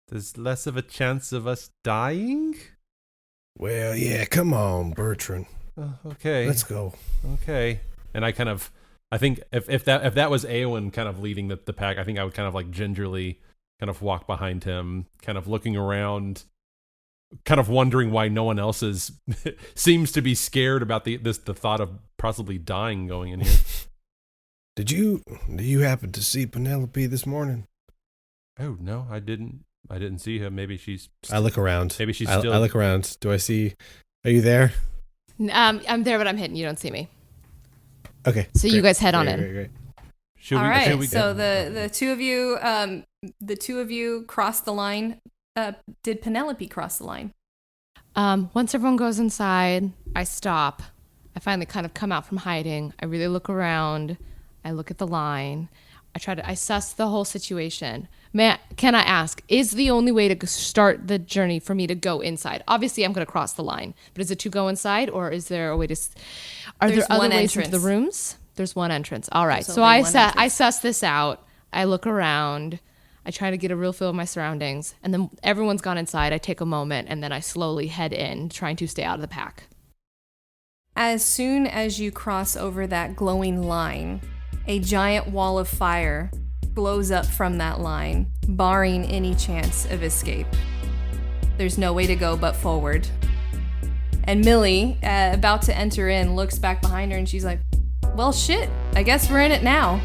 there's less of a chance of us dying? Well, yeah, come on, Bertram. Okay. Let's go. Okay. And I kind of I think if that was Awen kind of leading the pack, I think I would kind of like gingerly kind of walk behind him, kind of looking around, kind of wondering why no one else seems to be scared about the thought of possibly dying going in here. Do you happen to see Penelope this morning? Oh no, I didn't see her. Maybe she's. I look around. Maybe she's still. I look around. Do I see? Are you there? I'm there, but I'm hidden. You don't see me. Okay. So you guys head on in. Great. All right. So the two of you cross the line. Did Penelope cross the line? Once everyone goes inside, I stop. I finally kind of come out from hiding. I really look around. I look at the line. I suss the whole situation. Can I ask, is the only way to start the journey for me to go inside? Obviously, I'm going to cross the line, but is it to go inside, or is there a way to? Are there other ways into the rooms? There's one entrance. All right. So I suss this out. I look around. I try to get a real feel of my surroundings, and then everyone's gone inside. I take a moment, and then I slowly head in, trying to stay out of the pack. As soon as you cross over that glowing line, a giant wall of fire blows up from that line, barring any chance of escape. There's no way to go but forward. And Millie, about to enter in, looks back behind her and she's like, well, shit, I guess we're in it now.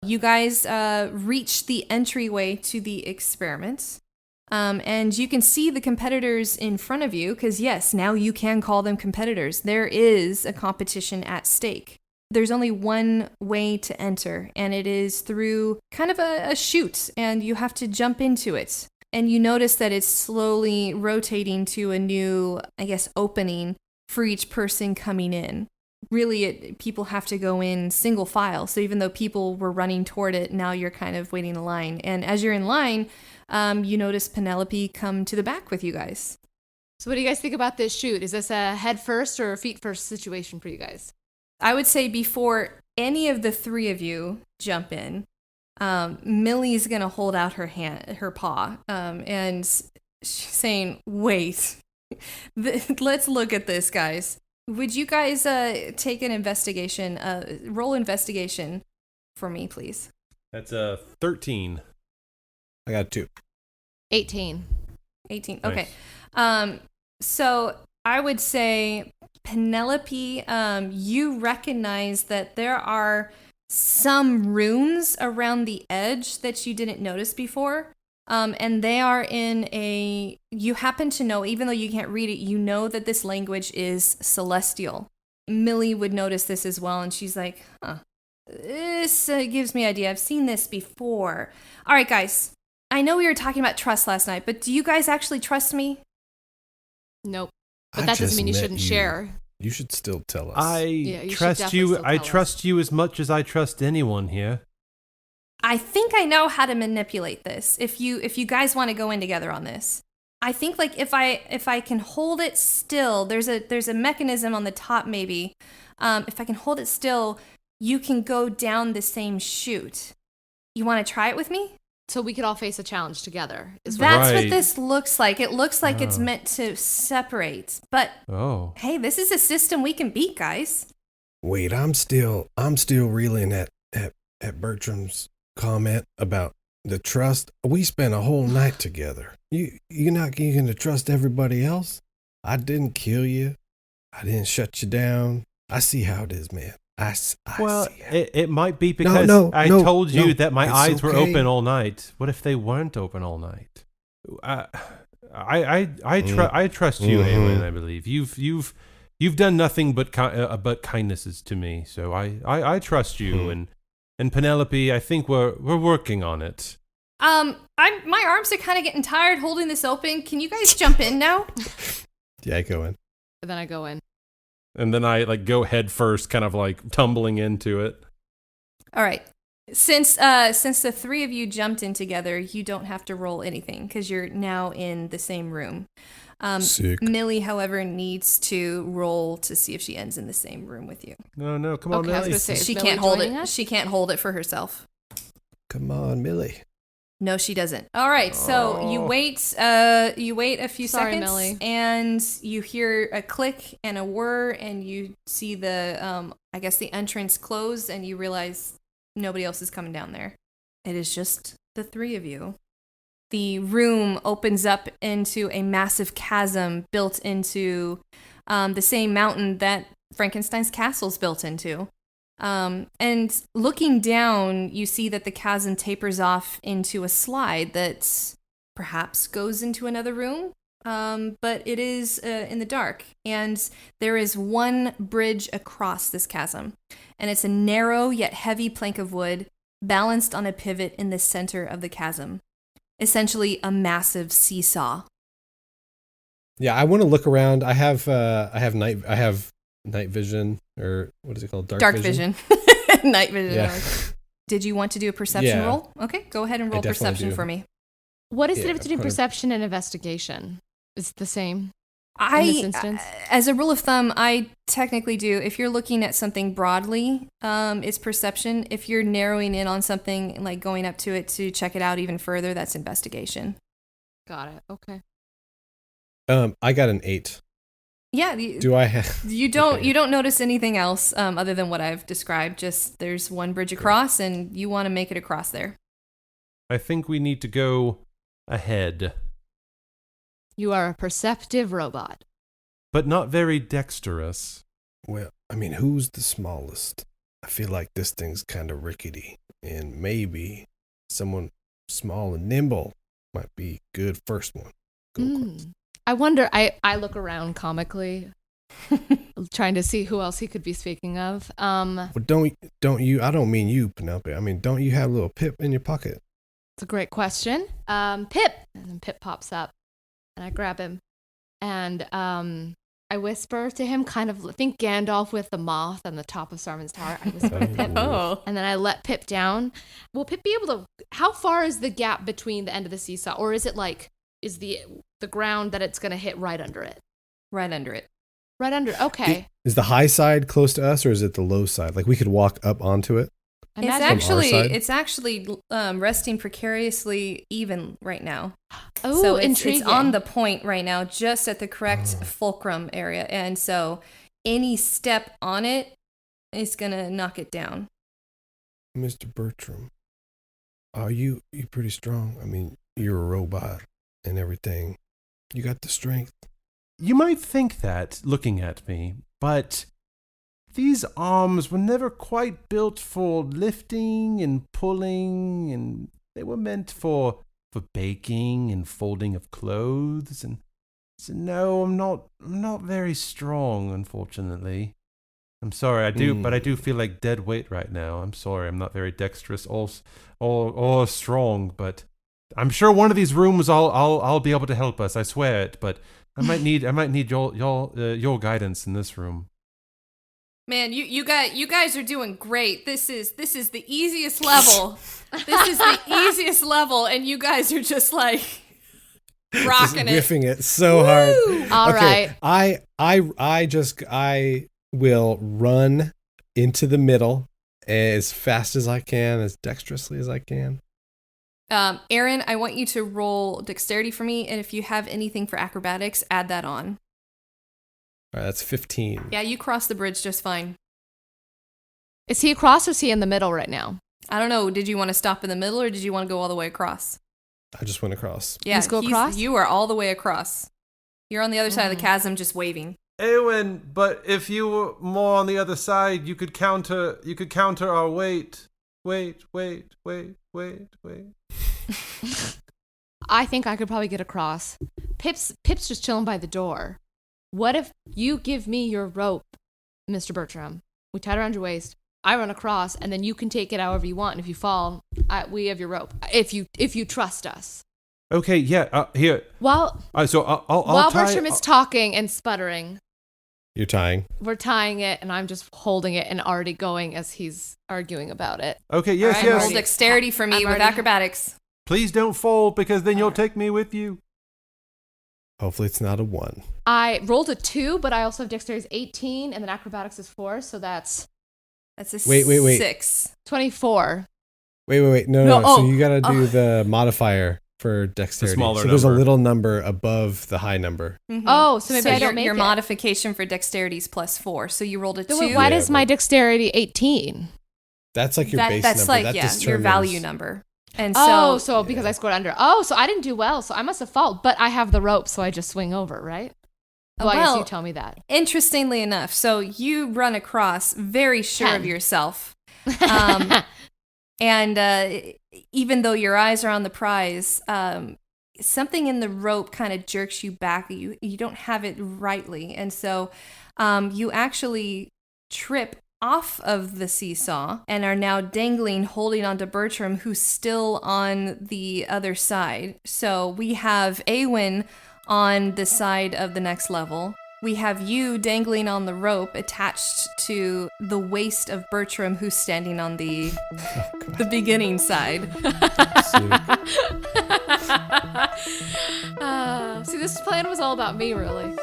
You guys reach the entryway to the experiment, and you can see the competitors in front of you, because yes, now you can call them competitors. There is a competition at stake. There's only one way to enter, and it is through kind of a chute, and you have to jump into it. And you notice that it's slowly rotating to a new, I guess, opening for each person coming in. Really, people have to go in single file. So even though people were running toward it, now you're kind of waiting in line. And as you're in line, you notice Penelope come to the back with you guys. So what do you guys think about this shoot? Is this a head first or a feet first situation for you guys? I would say before any of the three of you jump in, Millie's going to hold out her paw, and she's saying, wait, let's look at this, guys. Would you guys take an investigation, roll investigation for me, please? That's 13. I got 2. 18. 18, Nice. okay. So I would say, Penelope, you recognize that there are some runes around the edge that you didn't notice before. And they are you happen to know, even though you can't read it, you know that this language is celestial. Millie would notice this as well, and she's like, this gives me an idea. I've seen this before. All right, guys, I know we were talking about trust last night, but do you guys actually trust me? Nope. But that doesn't mean you shouldn't share. You should still tell us. I trust you. I trust you as much as I trust anyone here. I think I know how to manipulate this. If you guys want to go in together on this, I think like if I can hold it still, there's a mechanism on the top maybe. If I can hold it still, you can go down the same chute. You want to try it with me? So we could all face a challenge together. That's right. what this looks like. It looks like it's meant to separate. But hey, this is a system we can beat, guys. Wait, I'm still reeling at Bertram's comment about the trust. We spent a whole night together. You're not going to trust everybody else? I didn't kill you. I didn't shut you down. I see how it is, man. I Well, see how it might be because I told you that my eyes were open all night. What if they weren't open all night? I trust you, Awen. I believe you've done nothing but kindnesses to me. So I trust you, and Penelope. I think we're working on it. My arms are kind of getting tired holding this open. Can you guys jump in now? Yeah, go in. And then I go in. And then I like go head first, kind of like tumbling into it. All right. Since the three of you jumped in together, you don't have to roll anything because you're now in the same room. Sick. Millie, however, needs to roll to see if she ends in the same room with you. No, come on, Okay, I was Millie. gonna say, is She Millie can't hold joining it. us? She can't hold it for herself. Come on, Millie. No, she doesn't. All right, so you wait. You wait a few Sorry, seconds, Millie. and you hear a click and a whir, and you see the I guess the entrance close, and you realize nobody else is coming down there. It is just the three of you. The room opens up into a massive chasm built into the same mountain that Frankenstein's castle's built into. And looking down, you see that the chasm tapers off into a slide that perhaps goes into another room, but it is in the dark. And there is one bridge across this chasm, and it's a narrow yet heavy plank of wood balanced on a pivot in the center of the chasm. Essentially a massive seesaw. Yeah, I want to look around. I have night vision, or what is it called? Dark vision. Night vision. Yeah. Did you want to do a perception Yeah. roll? Okay, go ahead and roll definitely perception do. for me. What is the Yeah, difference between 100. perception and investigation? Is it the same? In this instance? As a rule of thumb, I technically do. If you're looking at something broadly, it's perception. If you're narrowing in on something, like going up to it to check it out even further, that's investigation. Got it. Okay. I got an 8. Yeah, Do I have? you don't Okay. you don't notice anything else other than what I've described. Just there's one bridge across, and you want to make it across there. I think we need to go ahead, You are a perceptive robot. but not very dexterous. Well, I mean, who's the smallest? I feel like this thing's kind of rickety, and maybe someone small and nimble might be good first one. Go across. I wonder, I look around comically, trying to see who else he could be speaking of. Well, don't you? I don't mean you, Penelope. I mean, don't you have a little Pip in your pocket? It's a great question. Pip! And then Pip pops up, and I grab him, and I whisper to him, kind of think Gandalf with the moth on the top of Saruman's tower. I whisper to Pip, and then I let Pip down. Will Pip be able to? How far is the gap between the end of the seesaw, or is it like is the ground that it's gonna hit right under it? Right under it. Right under. Okay. Is the high side close to us, or is it the low side? Like we could walk up onto it. I It's imagine- side? actually resting precariously even right now. Oh, So it's intriguing. on the point right now, just at the correct fulcrum area. And so any step on it is going to knock it down. Mr. Bertram, are you pretty strong? I mean, you're a robot and everything. You got the strength. You might think that, looking at me, but these arms were never quite built for lifting and pulling, and they were meant for baking and folding of clothes. And so no, I'm not very strong, unfortunately. I'm sorry, but I do feel like dead weight right now. I'm sorry, I'm not very dexterous or strong, but I'm sure one of these rooms I'll be able to help us. I swear it, but I might need your guidance in this room. Man, you guys are doing great. This is the easiest level. This is the easiest level, and you guys are just like Just rocking it. riffing it so hard. All right. I will run into the middle as fast as I can, as dexterously as I can. Aaron, I want you to roll dexterity for me, and if you have anything for acrobatics, add that on. All right, that's 15. Yeah, you crossed the bridge just fine. Is he across or is he in the middle right now? I don't know. Did you want to stop in the middle, or did you want to go all the way across? I just went across. Yeah, Let's go across? You are all the way across. You're on the other side of the chasm, just waving. Awen, but if you were more on the other side, you could counter our weight. Wait. I think I could probably get across. Pip's just chilling by the door. What if you give me your rope, Mr. Bertram? We tie it around your waist. I run across, and then you can take it however you want. And if you fall, we have your rope. If you trust us. Okay, yeah. Here. While So I'll while tie, Bertram is talking and sputtering, You're tying. We're tying it, and I'm just holding it and already going as he's arguing about it. Okay, yes, All right, yes. roll dexterity for me I'm with already- acrobatics. Please don't fold because then you'll take me with you. Hopefully it's not a 1. I rolled a 2, but I also have dexterity is 18, and then acrobatics is 4, so that's That's a Wait. 6. 24. Wait. No. No, So you got to do the modifier for dexterity. smaller So there's a number. little number above the high number. Mhm. Oh, so maybe I your, don't make your it. modification for dexterity is +4. So you rolled a 2. Why Yeah, does my but- dexterity 18? That's like your base that's number. like that your determines- value number. And So because I scored under. Oh, so I didn't do well, so I must have failed. But I have the rope, so I just swing over, right? Well, I guess Well- you tell me that. interestingly enough, so you run across very sure 10. of yourself. And even though your eyes are on the prize, something in the rope kind of jerks you back. You don't have it rightly. And so you actually trip off of the seesaw and are now dangling, holding onto Bertram, who's still on the other side. So we have Awen on the side of the next level. We have you dangling on the rope attached to the waist of Bertram, who's standing on the beginning side. See, this plan was all about me, really.